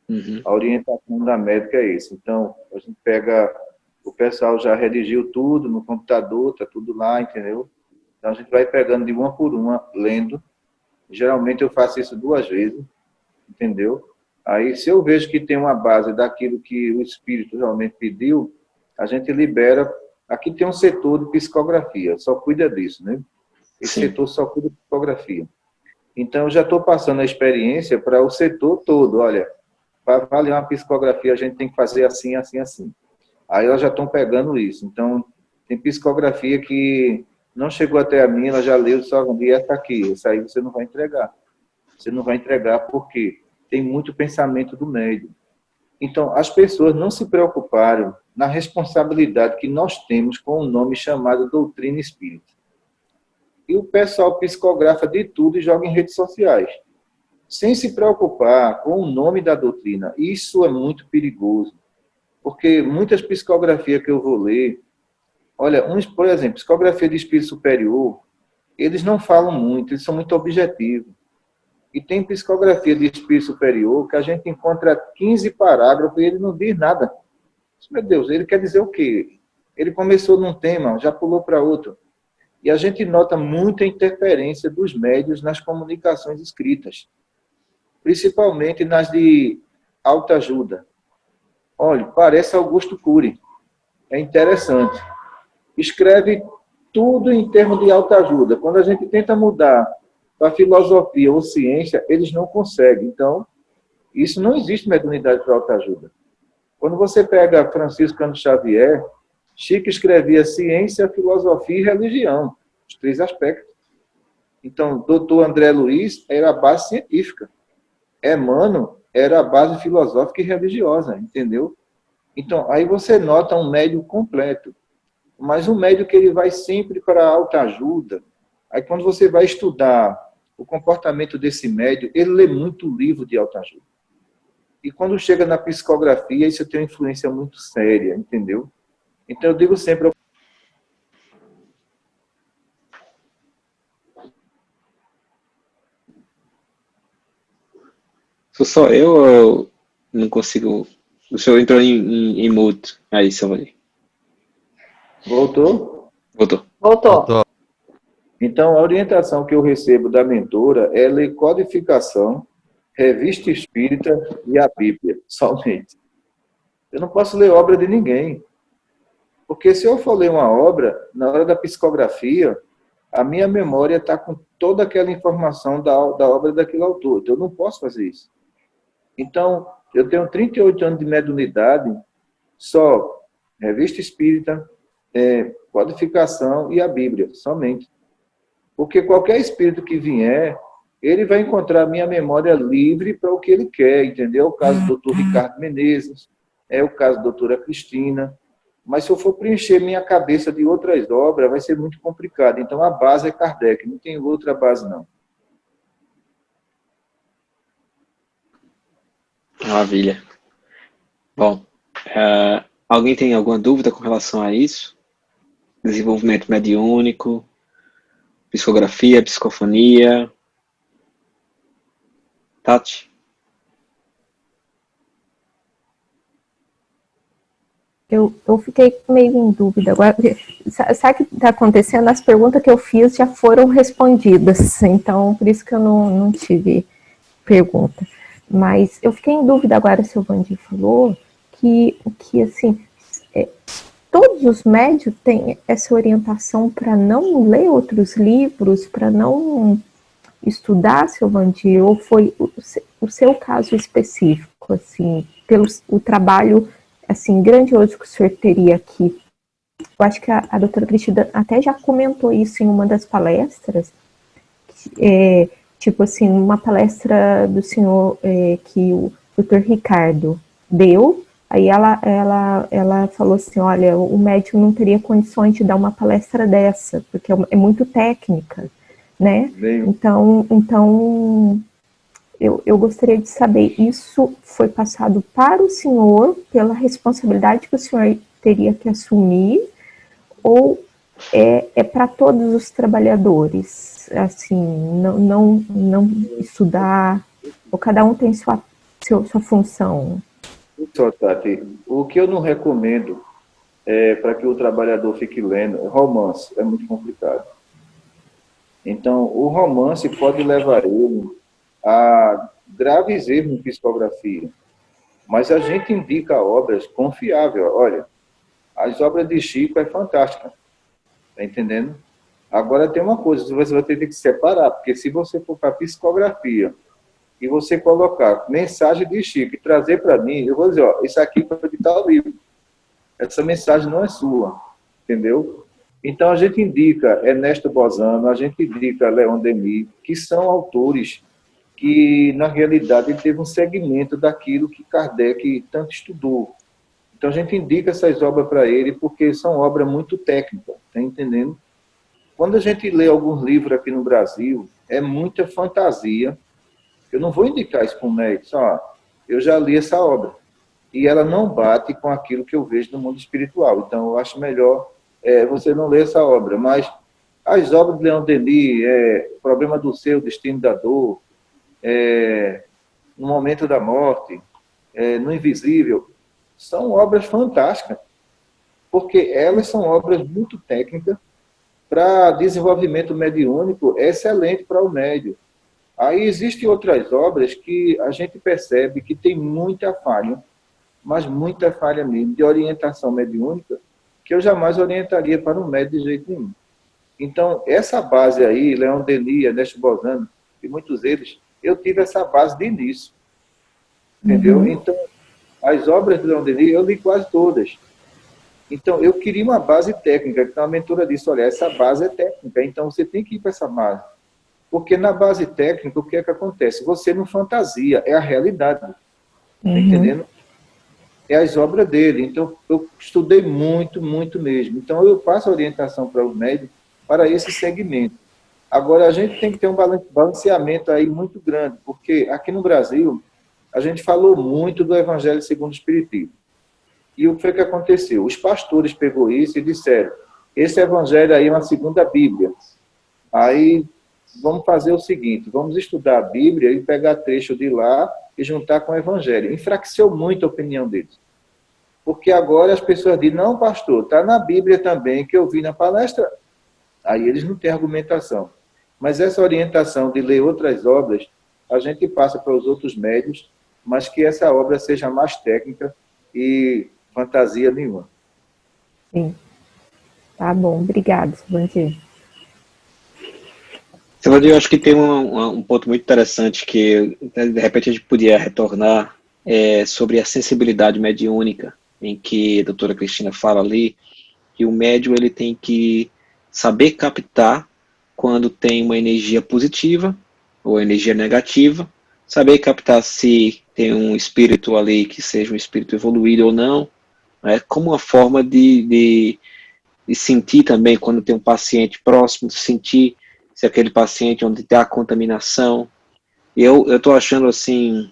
Uhum. A orientação da médica é isso. Então, a gente pega, o pessoal já redigiu tudo no computador, está tudo lá, entendeu? Então, a gente vai pegando de uma por uma, lendo. Geralmente, eu faço isso 2 vezes, entendeu? Aí, se eu vejo que tem uma base daquilo que o espírito realmente pediu, a gente libera. Aqui tem um setor de psicografia, só cuida disso, né? Esse setor só cuida de psicografia. Então, eu já estou passando a experiência para o setor todo. Olha, para avaliar uma psicografia, a gente tem que fazer assim, assim, assim. Aí, elas já estão pegando isso. Então, tem psicografia que não chegou até a mim, ela já leu, só um dia está aqui. Isso aí você não vai entregar. Você não vai entregar porque tem muito pensamento do médium. Então, as pessoas não se preocuparam na responsabilidade que nós temos com o nome chamado doutrina espírita. E o pessoal psicografa de tudo e joga em redes sociais, sem se preocupar com o nome da doutrina. Isso é muito perigoso, porque muitas psicografias que eu vou ler, olha, por exemplo, psicografia de espírito superior, eles não falam muito, eles são muito objetivos. E tem psicografia de espírito superior que a gente encontra 15 parágrafos e ele não diz nada. Meu Deus, ele quer dizer o quê? Ele começou num tema, já pulou para outro. E a gente nota muita interferência dos médios nas comunicações escritas, principalmente nas de alta ajuda. Olha, parece Augusto Cury. É interessante. Escreve tudo em termos de alta ajuda. Quando a gente tenta mudar para filosofia ou ciência, eles não conseguem. Então, isso não existe mediunidade para alta ajuda. Quando você pega Francisco Cândido Xavier, Chico escrevia ciência, filosofia e religião, os 3 aspectos. Então, doutor André Luiz era a base científica. Emmanuel era a base filosófica e religiosa, entendeu? Então, aí você nota um médium completo. Mas um médium que ele vai sempre para a alta ajuda. Aí, quando você vai estudar o comportamento desse médium, ele lê muito livro de alta ajuda. E quando chega na psicografia, isso tem uma influência muito séria, entendeu? Então, eu digo sempre... Sou só eu ou não consigo... O senhor entrou em mute. Aí, seu Vandir. Voltou? Voltou. Então, a orientação que eu recebo da mentora é ler codificação, revista espírita e a Bíblia, somente. Eu não posso ler obra de ninguém. Porque se eu for ler uma obra, na hora da psicografia, a minha memória está com toda aquela informação da obra daquele autor. Então, eu não posso fazer isso. Então, eu tenho 38 anos de mediunidade, só revista espírita, codificação e a Bíblia, somente. Porque qualquer espírito que vier, ele vai encontrar a minha memória livre para o que ele quer, entendeu? É o caso do Dr. Ricardo Menezes, é o caso da doutora Cristina. Mas se eu for preencher minha cabeça de outras obras, vai ser muito complicado. Então, a base é Kardec, não tem outra base, não. Maravilha. Bom, alguém tem alguma dúvida com relação a isso? Desenvolvimento mediúnico, psicografia, psicofonia? Tati? Eu fiquei meio em dúvida. Agora, sabe o que está acontecendo? As perguntas que eu fiz já foram respondidas, então por isso que eu não tive pergunta. Mas eu fiquei em dúvida agora, se o Vandir falou, que assim, todos os médios têm essa orientação para não ler outros livros, para não estudar, seu Vandir, ou foi o seu caso específico, assim, pelo o trabalho assim, grandioso que o senhor teria aqui? Eu acho que a doutora Cristina até já comentou isso em uma das palestras, tipo assim, uma palestra do senhor que o doutor Ricardo deu, aí ela falou assim, olha, o médium não teria condições de dar uma palestra dessa, porque é muito técnica, né? Então eu gostaria de saber, isso foi passado para o senhor pela responsabilidade que o senhor teria que assumir, ou é para todos os trabalhadores, assim, não estudar, ou cada um tem sua função? Só, Tati, o que eu não recomendo para que o trabalhador fique lendo romance, é muito complicado. Então, o romance pode levar ele a graves erros em psicografia. Mas a gente indica obras confiáveis. Olha, as obras de Chico é fantástica. Está entendendo? Agora tem uma coisa, você vai ter que separar, porque se você for para psicografia e você colocar mensagem de Chico e trazer para mim, eu vou dizer, ó, isso aqui foi de tal livro. Essa mensagem não é sua. Entendeu? Então a gente indica Ernesto Bozano, a gente indica Leon Denis, que são autores que, na realidade, ele teve um segmento daquilo que Kardec tanto estudou. Então, a gente indica essas obras para ele, porque são obras muito técnicas, tá entendendo? Quando a gente lê alguns livros aqui no Brasil, é muita fantasia. Eu não vou indicar isso para um médico, só, eu já li essa obra, e ela não bate com aquilo que eu vejo no mundo espiritual. Então, eu acho melhor você não ler essa obra. Mas as obras de Leon Denis, Problema do Ser, o Destino da Dor, No Momento da Morte, No Invisível, são obras fantásticas, porque elas são obras muito técnicas para desenvolvimento mediúnico, excelente para o médium. Aí existem outras obras que a gente percebe que tem muita falha, mas muita falha mesmo, de orientação mediúnica, que eu jamais orientaria para um médium de jeito nenhum. Então, essa base aí, Leon Denis, Ernesto Bozano, e muitos deles, eu tive essa base de início. Entendeu? Uhum. Então, as obras de Leon Denis, eu li quase todas. Então, eu queria uma base técnica. Então, a mentora disse, olha, essa base é técnica, então você tem que ir para essa base. Porque na base técnica, o que é que acontece? Você não fantasia, é a realidade. Tá entendendo? É as obras dele. Então, eu estudei muito, muito mesmo. Então, eu passo a orientação para os médicos para esse segmento. Agora, a gente tem que ter um balanceamento aí muito grande, porque aqui no Brasil, a gente falou muito do Evangelho segundo o Espiritismo. E o que foi que aconteceu? Os pastores pegou isso e disseram, esse Evangelho aí é uma segunda Bíblia. Aí, vamos fazer o seguinte, vamos estudar a Bíblia e pegar trecho de lá e juntar com o Evangelho. Enfraqueceu muito a opinião deles. Porque agora as pessoas dizem, não, pastor, está na Bíblia também, que eu vi na palestra. Aí eles não têm argumentação. Mas essa orientação de ler outras obras, a gente passa para os outros médios, mas que essa obra seja mais técnica e fantasia nenhuma. Sim. Tá bom, obrigado, Silvandir. Silvandir, eu acho que tem um ponto muito interessante que, de repente, a gente podia retornar sobre a sensibilidade mediúnica, em que a doutora Cristina fala ali que o médium ele tem que saber captar quando tem uma energia positiva ou energia negativa, saber captar se tem um espírito ali que seja um espírito evoluído ou não, né, como uma forma de sentir também quando tem um paciente próximo, sentir se aquele paciente onde está a contaminação. Eu estou achando assim,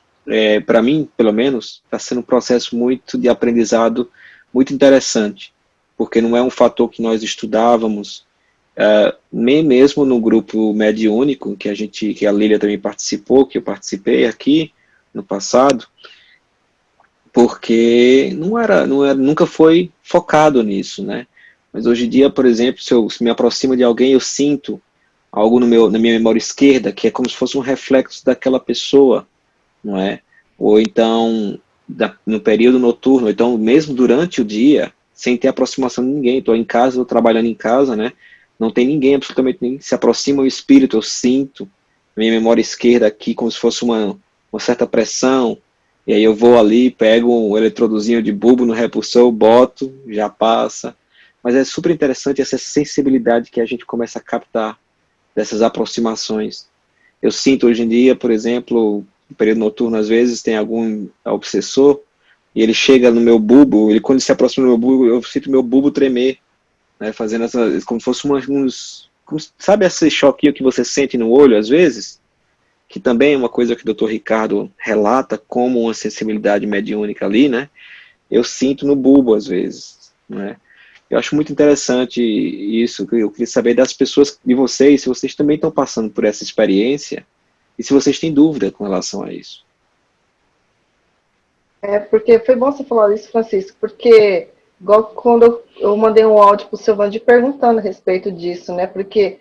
para mim, pelo menos, está sendo um processo muito de aprendizado, muito interessante, porque não é um fator que nós estudávamos, nem mesmo no grupo mediúnico, que a Lília também participou, que eu participei aqui no passado, porque nunca foi focado nisso, né? Mas hoje em dia, por exemplo, se me aproximo de alguém, eu sinto algo na minha memória esquerda, que é como se fosse um reflexo daquela pessoa, não é? Ou então, no período noturno, ou então mesmo durante o dia, sem ter aproximação de ninguém. Estou em casa, estou trabalhando em casa, né? Não tem ninguém, absolutamente ninguém. Se aproxima o espírito, eu sinto na minha memória esquerda aqui como se fosse uma certa pressão, e aí eu vou ali, pego um eletrodozinho de bulbo no repulsor, boto, já passa. Mas é super interessante essa sensibilidade que a gente começa a captar dessas aproximações. Eu sinto hoje em dia, por exemplo, no período noturno, às vezes, tem algum obsessor, e ele chega no meu bulbo, quando ele se aproxima do meu bulbo, eu sinto meu bulbo tremer, né, fazendo como se fosse sabe esse choquinho que você sente no olho, às vezes? Que também é uma coisa que o Dr. Ricardo relata como uma sensibilidade mediúnica ali, né? Eu sinto no bulbo, às vezes, né? Eu acho muito interessante isso. Eu queria saber das pessoas, de vocês, se vocês também estão passando por essa experiência e se vocês têm dúvida com relação a isso. Porque foi bom você falar isso, Francisco, porque igual quando eu mandei um áudio para o Silvandir perguntando a respeito disso, né? Porque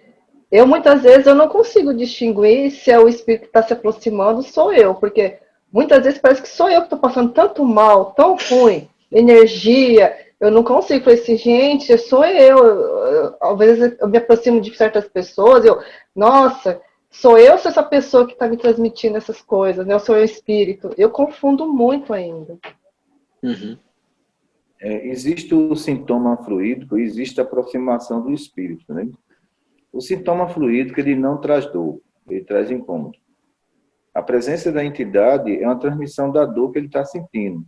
muitas vezes, eu não consigo distinguir se é o espírito que está se aproximando, sou eu, porque muitas vezes parece que sou eu que estou passando tanto mal, tão ruim, energia, eu não consigo. Falei assim, gente, sou eu. Às vezes eu me aproximo de certas pessoas, nossa, sou eu ou sou essa pessoa que está me transmitindo essas coisas, né? Ou sou eu espírito? Eu confundo muito ainda. Uhum. Existe o sintoma fluídico e existe a aproximação do espírito, né? O sintoma fluídico, ele não traz dor, ele traz incômodo. A presença da entidade é uma transmissão da dor que ele está sentindo.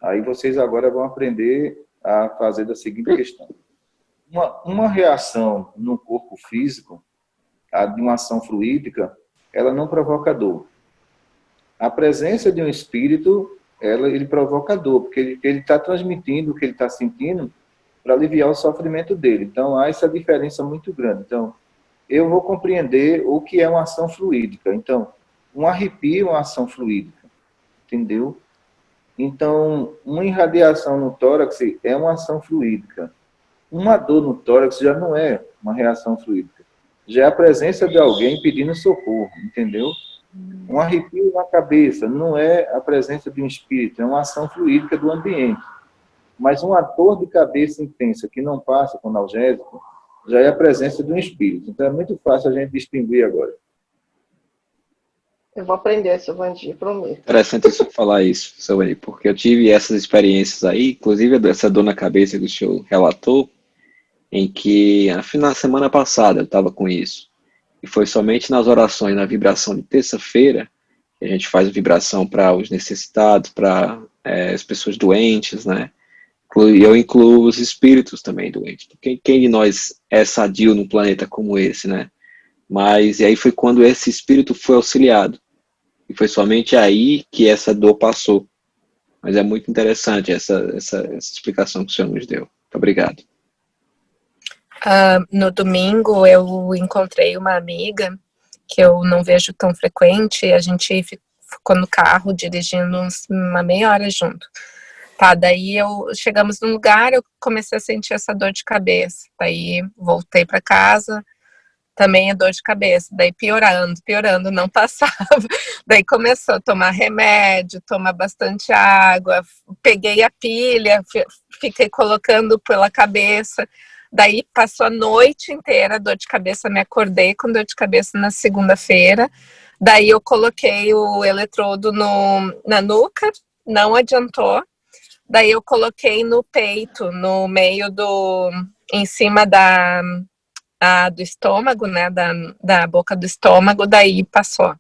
Aí vocês agora vão aprender a fazer da seguinte questão. Uma reação no corpo físico, a de uma ação fluídica, ela não provoca dor. A presença de um espírito, ele provoca dor, porque ele está transmitindo o que ele está sentindo para aliviar o sofrimento dele. Então, há essa diferença muito grande. Então, eu vou compreender o que é uma ação fluídica. Então, um arrepio é uma ação fluídica, entendeu? Então, uma irradiação no tórax é uma ação fluídica. Uma dor no tórax já não é uma reação fluídica. Já é a presença de alguém pedindo socorro, entendeu? Um arrepio na cabeça não é a presença de um espírito, é uma ação fluídica do ambiente. Mas uma dor de cabeça intensa que não passa com analgésico já é a presença de um espírito. Então é muito fácil a gente distinguir agora. Eu vou aprender, Silvandir, prometo. Interessante isso falar isso, Silvandir, porque eu tive essas experiências aí, inclusive essa dor na cabeça que o senhor relatou, em que na semana passada eu estava com isso. E foi somente nas orações, na vibração de terça-feira, que a gente faz vibração para os necessitados, para as pessoas doentes, né? E eu incluo os espíritos também doentes. Porque quem de nós é sadio num planeta como esse, né? Mas, e aí foi quando esse espírito foi auxiliado. E foi somente aí que essa dor passou. Mas é muito interessante essa explicação que o senhor nos deu. Muito obrigado. No domingo eu encontrei uma amiga que eu não vejo tão frequente. A gente ficou no carro dirigindo uma meia hora junto. Tá, daí chegamos num lugar, eu comecei a sentir essa dor de cabeça. Daí voltei para casa, também é dor de cabeça. Daí piorando, não passava. Daí começou a tomar remédio, tomar bastante água, peguei a pilha, fiquei colocando pela cabeça. Daí passou a noite inteira a dor de cabeça, me acordei com dor de cabeça na segunda-feira. Daí eu coloquei o eletrodo na nuca, não adiantou. Daí eu coloquei no peito, no meio em cima do estômago, né, da boca do estômago, daí passou.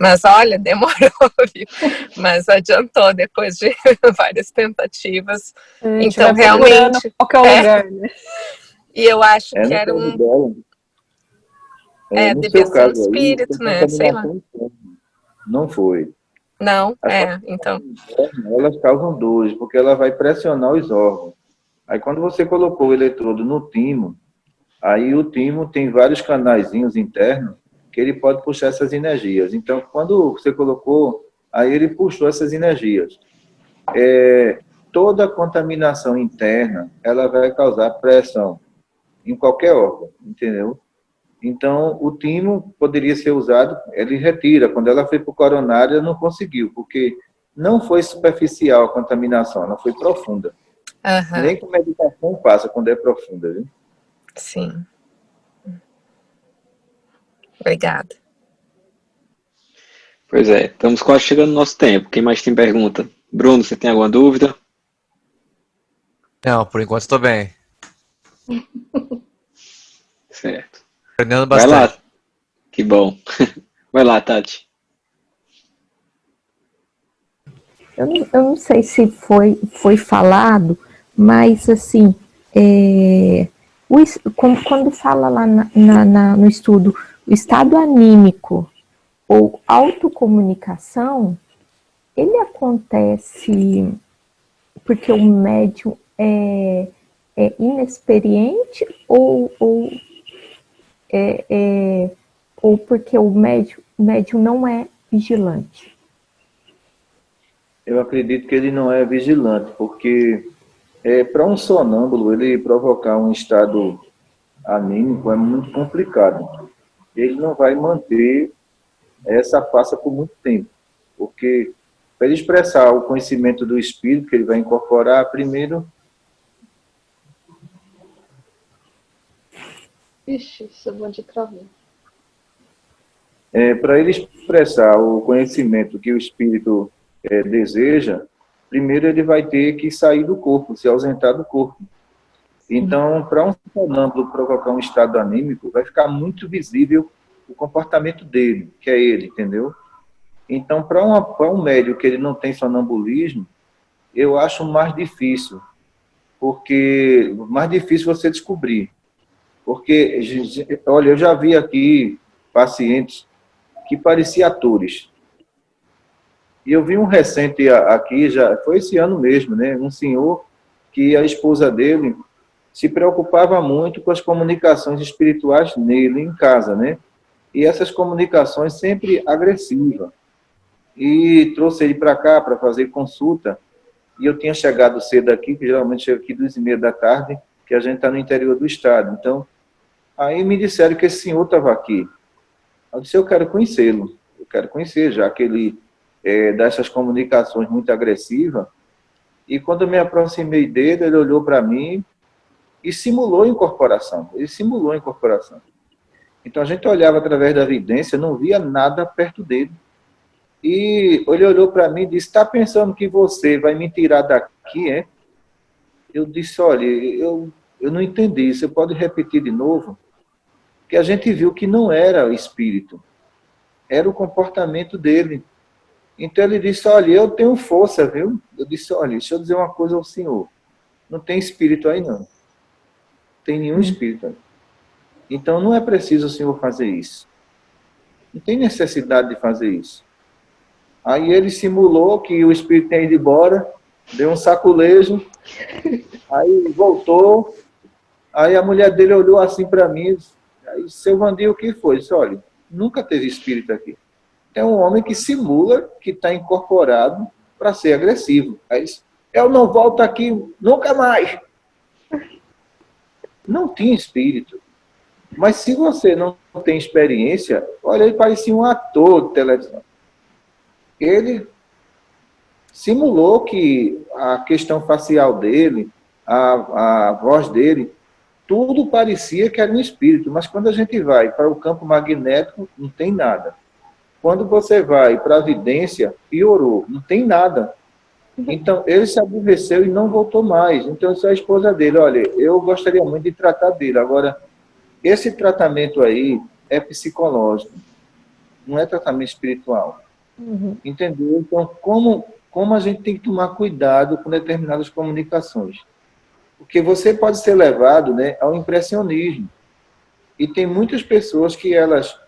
Mas olha, demorou, viu? Mas adiantou depois de várias tentativas. Então, realmente... Qualquer lugar, né? E eu acho que no era caso dela, no devia seu ser um caso aí, espírito, foi né? Sei lá. contaminação interna. Não foi. Não, As então. internas, elas causam dores, porque ela vai pressionar os órgãos. Aí quando você colocou o eletrodo no timo, aí o timo tem vários canaizinhos internos que ele pode puxar essas energias. Então, quando você colocou, aí ele puxou essas energias. Toda contaminação interna, ela vai causar pressão em qualquer órgão, entendeu? Então, o timo poderia ser usado, ele retira. Quando ela foi para o coronário, ela não conseguiu, porque não foi superficial a contaminação, ela foi profunda. Uhum. Nem com medicação passa quando é profunda, viu? Sim. Obrigada. Pois é, estamos quase chegando no nosso tempo. Quem mais tem pergunta? Bruno, você tem alguma dúvida? Não, por enquanto estou bem. Certo. Aprendendo Vai bastante. lá. Que bom. Vai lá, Tati. Eu não sei se foi falado, mas assim, quando fala lá no estudo, o estado anímico ou autocomunicação, ele acontece porque o médium é inexperiente ou porque o médium não é vigilante? Eu acredito que ele não é vigilante, porque para um sonâmbulo, ele provocar um estado anímico é muito complicado. Ele não vai manter essa passa por muito tempo, porque para ele expressar o conhecimento do espírito que ele vai incorporar, primeiro... Ixi, seu bom de travou. Para ele expressar o conhecimento que o espírito deseja, primeiro ele vai ter que sair do corpo, se ausentar do corpo. Então, para um sonâmbulo provocar um estado anímico, vai ficar muito visível o comportamento dele, que é ele, entendeu? Então, para um médium que ele não tem sonambulismo, eu acho mais difícil, porque mais difícil você descobrir. Porque, olha, eu já vi aqui pacientes que pareciam atores. E eu vi um recente aqui, já foi esse ano mesmo, né? Um senhor que a esposa dele se preocupava muito com as comunicações espirituais nele, em casa, né? E essas comunicações sempre agressivas. E trouxe ele para cá para fazer consulta. E eu tinha chegado cedo aqui, que geralmente chego aqui 2h30 da tarde, que a gente está no interior do estado. Então, aí me disseram que esse senhor estava aqui. Eu disse, eu quero conhecê-lo. Eu quero conhecer, já que ele dá essas comunicações muito agressivas. E quando eu me aproximei dele, ele olhou para mim e simulou a incorporação. Ele simulou a incorporação. Então, a gente olhava através da evidência, não via nada perto dele. E ele olhou para mim e disse, está pensando que você vai me tirar daqui, é? Eu disse, olha, eu não entendi, você pode repetir de novo? Porque a gente viu que não era o espírito, era o comportamento dele. Então ele disse, olha, eu tenho força, viu? Eu disse, olha, deixa eu dizer uma coisa ao senhor, não tem espírito aí não, tem nenhum espírito aí. Então não é preciso o senhor fazer isso, não tem necessidade de fazer isso. Aí ele simulou que o espírito tinha ido embora, deu um saculejo, aí voltou, aí a mulher dele olhou assim para mim, aí, seu Vandir, o que foi? Eu disse, olha, nunca teve espírito aqui. É um homem que simula que está incorporado para ser agressivo. Aí disse, eu não volto aqui nunca mais. Não tinha espírito. Mas se você não tem experiência, olha, ele parecia um ator de televisão. Ele simulou que a questão facial dele, a voz dele, tudo parecia que era um espírito, mas quando a gente vai para o campo magnético, não tem nada. Quando você vai para a vidência, piorou, não tem nada. Então, ele se aborreceu e não voltou mais. Então, isso é a esposa dele. Olha, eu gostaria muito de tratar dele. Agora, esse tratamento aí é psicológico, não é tratamento espiritual. Uhum. Entendeu? Então, como a gente tem que tomar cuidado com determinadas comunicações? Porque você pode ser levado, né, ao impressionismo. E tem muitas pessoas que elas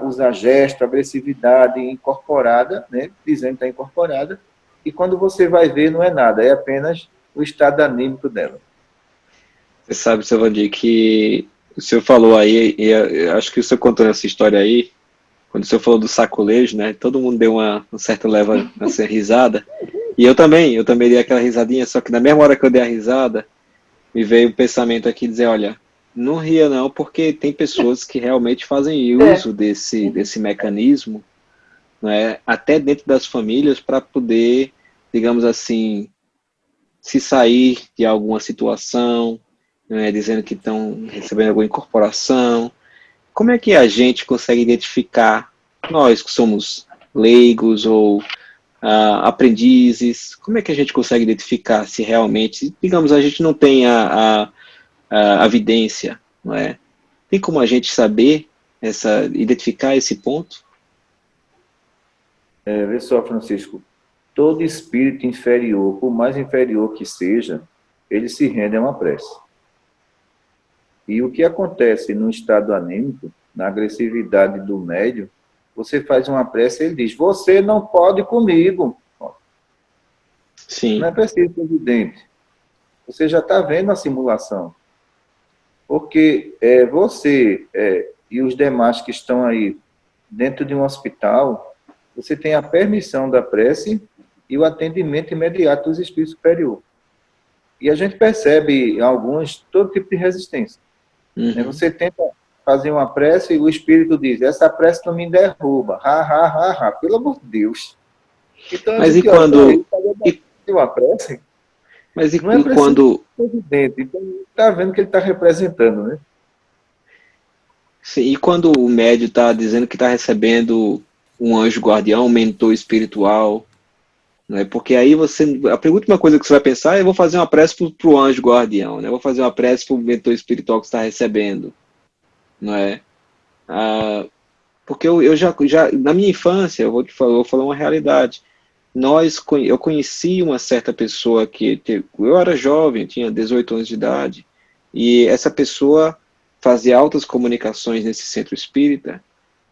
usam gesto, agressividade incorporada, né, dizendo que está incorporada, e quando você vai ver, não é nada, é apenas o estado anímico dela. Você sabe, seu Vandir, que o senhor falou aí, e eu acho que o senhor contou essa história aí, quando o senhor falou do sacolejo, né? Todo mundo deu uma certa leva, assim, risada. E eu também dei aquela risadinha, só que na mesma hora que eu dei a risada, me veio o pensamento aqui dizer, olha, não ria não, porque tem pessoas que realmente fazem uso desse mecanismo, né, até dentro das famílias, para poder, digamos assim, se sair de alguma situação, né, dizendo que estão recebendo alguma incorporação. Como é que a gente consegue identificar, nós que somos leigos ou aprendizes, como é que a gente consegue identificar se realmente, digamos, a gente não tem a evidência, não é? Tem como a gente saber, identificar esse ponto? Vê só, Francisco, todo espírito inferior, por mais inferior que seja, ele se rende a uma prece. E o que acontece no estado anímico, na agressividade do médium, você faz uma prece e ele diz, você não pode comigo. Sim. Não é preciso ser evidente. Você já está vendo a simulação. Porque você e os demais que estão aí dentro de um hospital, você tem a permissão da prece e o atendimento imediato dos espíritos superiores. E a gente percebe em alguns todo tipo de resistência. Uhum. Você tenta fazer uma prece e o espírito diz, essa prece não me derruba. Pelo amor de Deus. Então, mas e quando... uma prece, mas e não é quando... evidente. Então, está vendo que ele está representando, né? Sim, e quando o médium está dizendo que está recebendo um anjo guardião, um mentor espiritual, né? Porque aí a última coisa que você vai pensar é eu vou fazer uma prece para o anjo guardião, né? Eu vou fazer uma prece para o mentor espiritual que está recebendo, não é? Porque eu já na minha infância, eu vou falar uma realidade. Eu conheci uma certa pessoa eu era jovem, tinha 18 anos de idade, e essa pessoa fazia altas comunicações nesse centro espírita,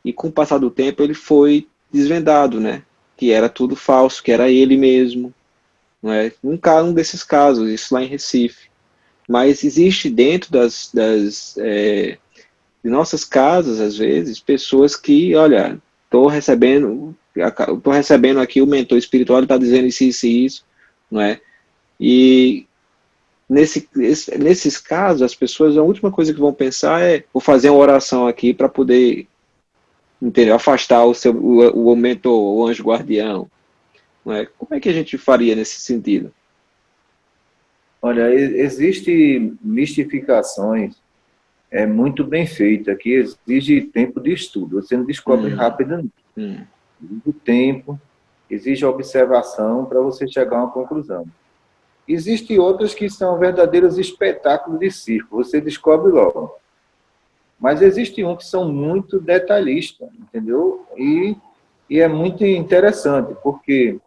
e com o passar do tempo ele foi desvendado, né? Que era tudo falso, que era ele mesmo, não é? Um desses casos, isso lá em Recife. Mas existe dentro de nossas casas, às vezes, pessoas que, olha, estou recebendo aqui o mentor espiritual, ele está dizendo isso e isso, não é? E nesses casos, as pessoas, a última coisa que vão pensar é, vou fazer uma oração aqui para poder, entendeu? Afastar o mentor, o anjo guardião, não é? Como é que a gente faria nesse sentido? Olha, existe mistificações muito bem feita, que exige tempo de estudo. Você não descobre rapidamente. Exige tempo, exige observação para você chegar a uma conclusão. Existem outras que são verdadeiros espetáculos de circo, você descobre logo. Mas existe um que são muito detalhistas, entendeu? E é muito interessante, porque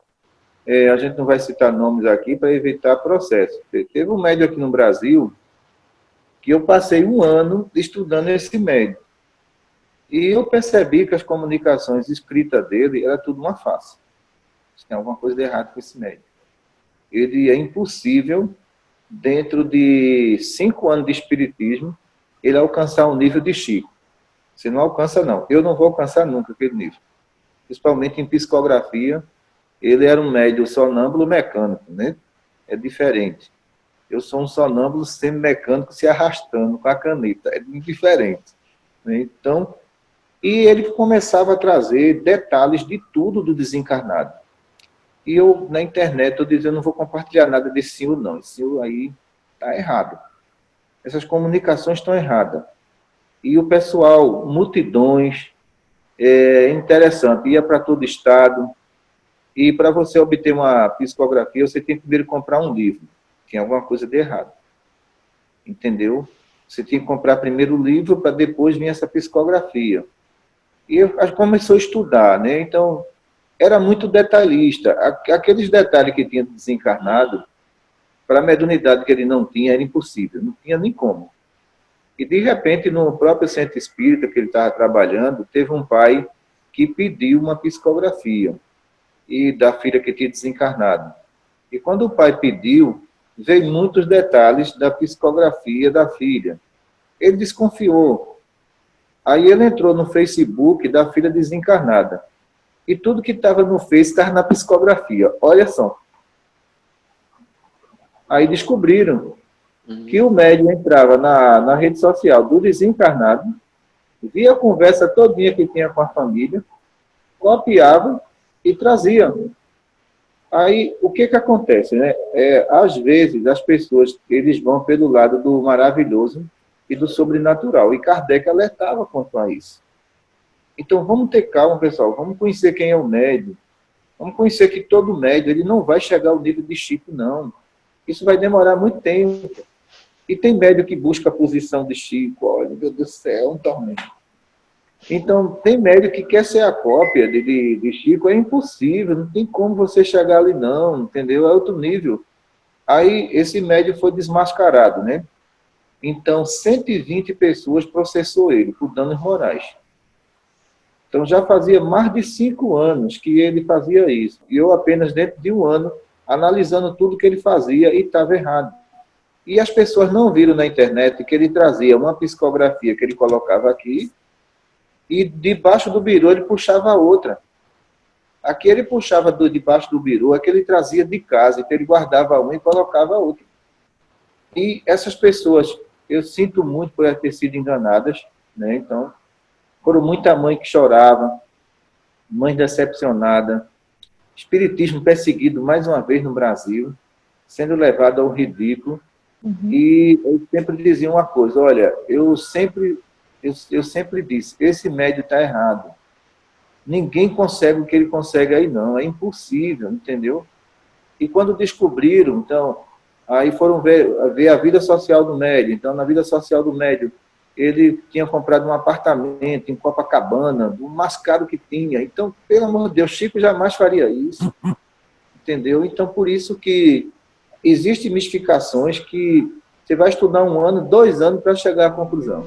a gente não vai citar nomes aqui para evitar processo. Teve um médium aqui no Brasil que eu passei um ano estudando esse médium. E eu percebi que as comunicações escritas dele era tudo uma farsa. Tem alguma coisa de errado com esse médium. Ele é impossível, dentro de 5 anos de espiritismo, ele alcançar um nível de Chico. Você não alcança, não. Eu não vou alcançar nunca aquele nível. Principalmente em psicografia, ele era um médium sonâmbulo mecânico, né? É diferente. Eu sou um sonâmbulo semimecânico se arrastando com a caneta. É muito diferente, né? Então, e ele começava a trazer detalhes de tudo do desencarnado. E eu, na internet, eu dizia, eu não vou compartilhar nada desse senhor, não. Esse senhor aí está errado. Essas comunicações estão erradas. E o pessoal, multidões, interessante, ia para todo estado. E para você obter uma psicografia, você tem que primeiro comprar um livro. Tem alguma coisa de errado. Entendeu? Você tinha que comprar primeiro o livro para depois vir essa psicografia. E eu começou a estudar, né? Então, era muito detalhista. Aqueles detalhes que tinha desencarnado, para a mediunidade que ele não tinha, era impossível. Não tinha nem como. E, de repente, no próprio centro espírita que ele estava trabalhando, teve um pai que pediu uma psicografia e da filha que tinha desencarnado. E quando o pai pediu, veio muitos detalhes da psicografia da filha. Ele desconfiou. Aí ele entrou no Facebook da filha desencarnada. E tudo que estava no Face estava na psicografia. Olha só. Aí descobriram que o médium entrava na rede social do desencarnado, via a conversa todinha que tinha com a família, copiava e trazia. Aí, o que acontece, né? Às vezes, as pessoas, eles vão pelo lado do maravilhoso e do sobrenatural. E Kardec alertava quanto a isso. Então, vamos ter calma, pessoal. Vamos conhecer quem é o médium. Vamos conhecer que todo médium, ele não vai chegar ao nível de Chico, não. Isso vai demorar muito tempo. E tem médium que busca a posição de Chico. Olha, meu Deus do céu, é um tormento. Então, tem médium que quer ser a cópia de Chico, é impossível, não tem como você chegar ali não, entendeu? É outro nível. Aí, esse médium foi desmascarado, né? Então, 120 pessoas processou ele por danos morais. Então, já fazia mais de 5 anos que ele fazia isso. E eu apenas dentro de um ano, analisando tudo que ele fazia e estava errado. E as pessoas não viram na internet que ele trazia uma psicografia que ele colocava aqui, e debaixo do biru ele puxava outra. Aqui ele puxava debaixo do biru, aqui ele trazia de casa, então ele guardava uma e colocava outra. E essas pessoas, eu sinto muito por elas ter sido enganadas, né? Então, foram muita mãe que chorava, mãe decepcionada, espiritismo perseguido mais uma vez no Brasil, sendo levado ao ridículo. E eu sempre dizia uma coisa, olha, eu sempre disse, esse médium está errado. Ninguém consegue o que ele consegue aí, não. É impossível, entendeu? E quando descobriram, então, aí foram ver a vida social do médium. Então, na vida social do médium, ele tinha comprado um apartamento em Copacabana, do mais caro que tinha. Então, pelo amor de Deus, Chico jamais faria isso. Entendeu? Então, por isso que existem mistificações que você vai estudar 1 ano, 2 anos para chegar à conclusão.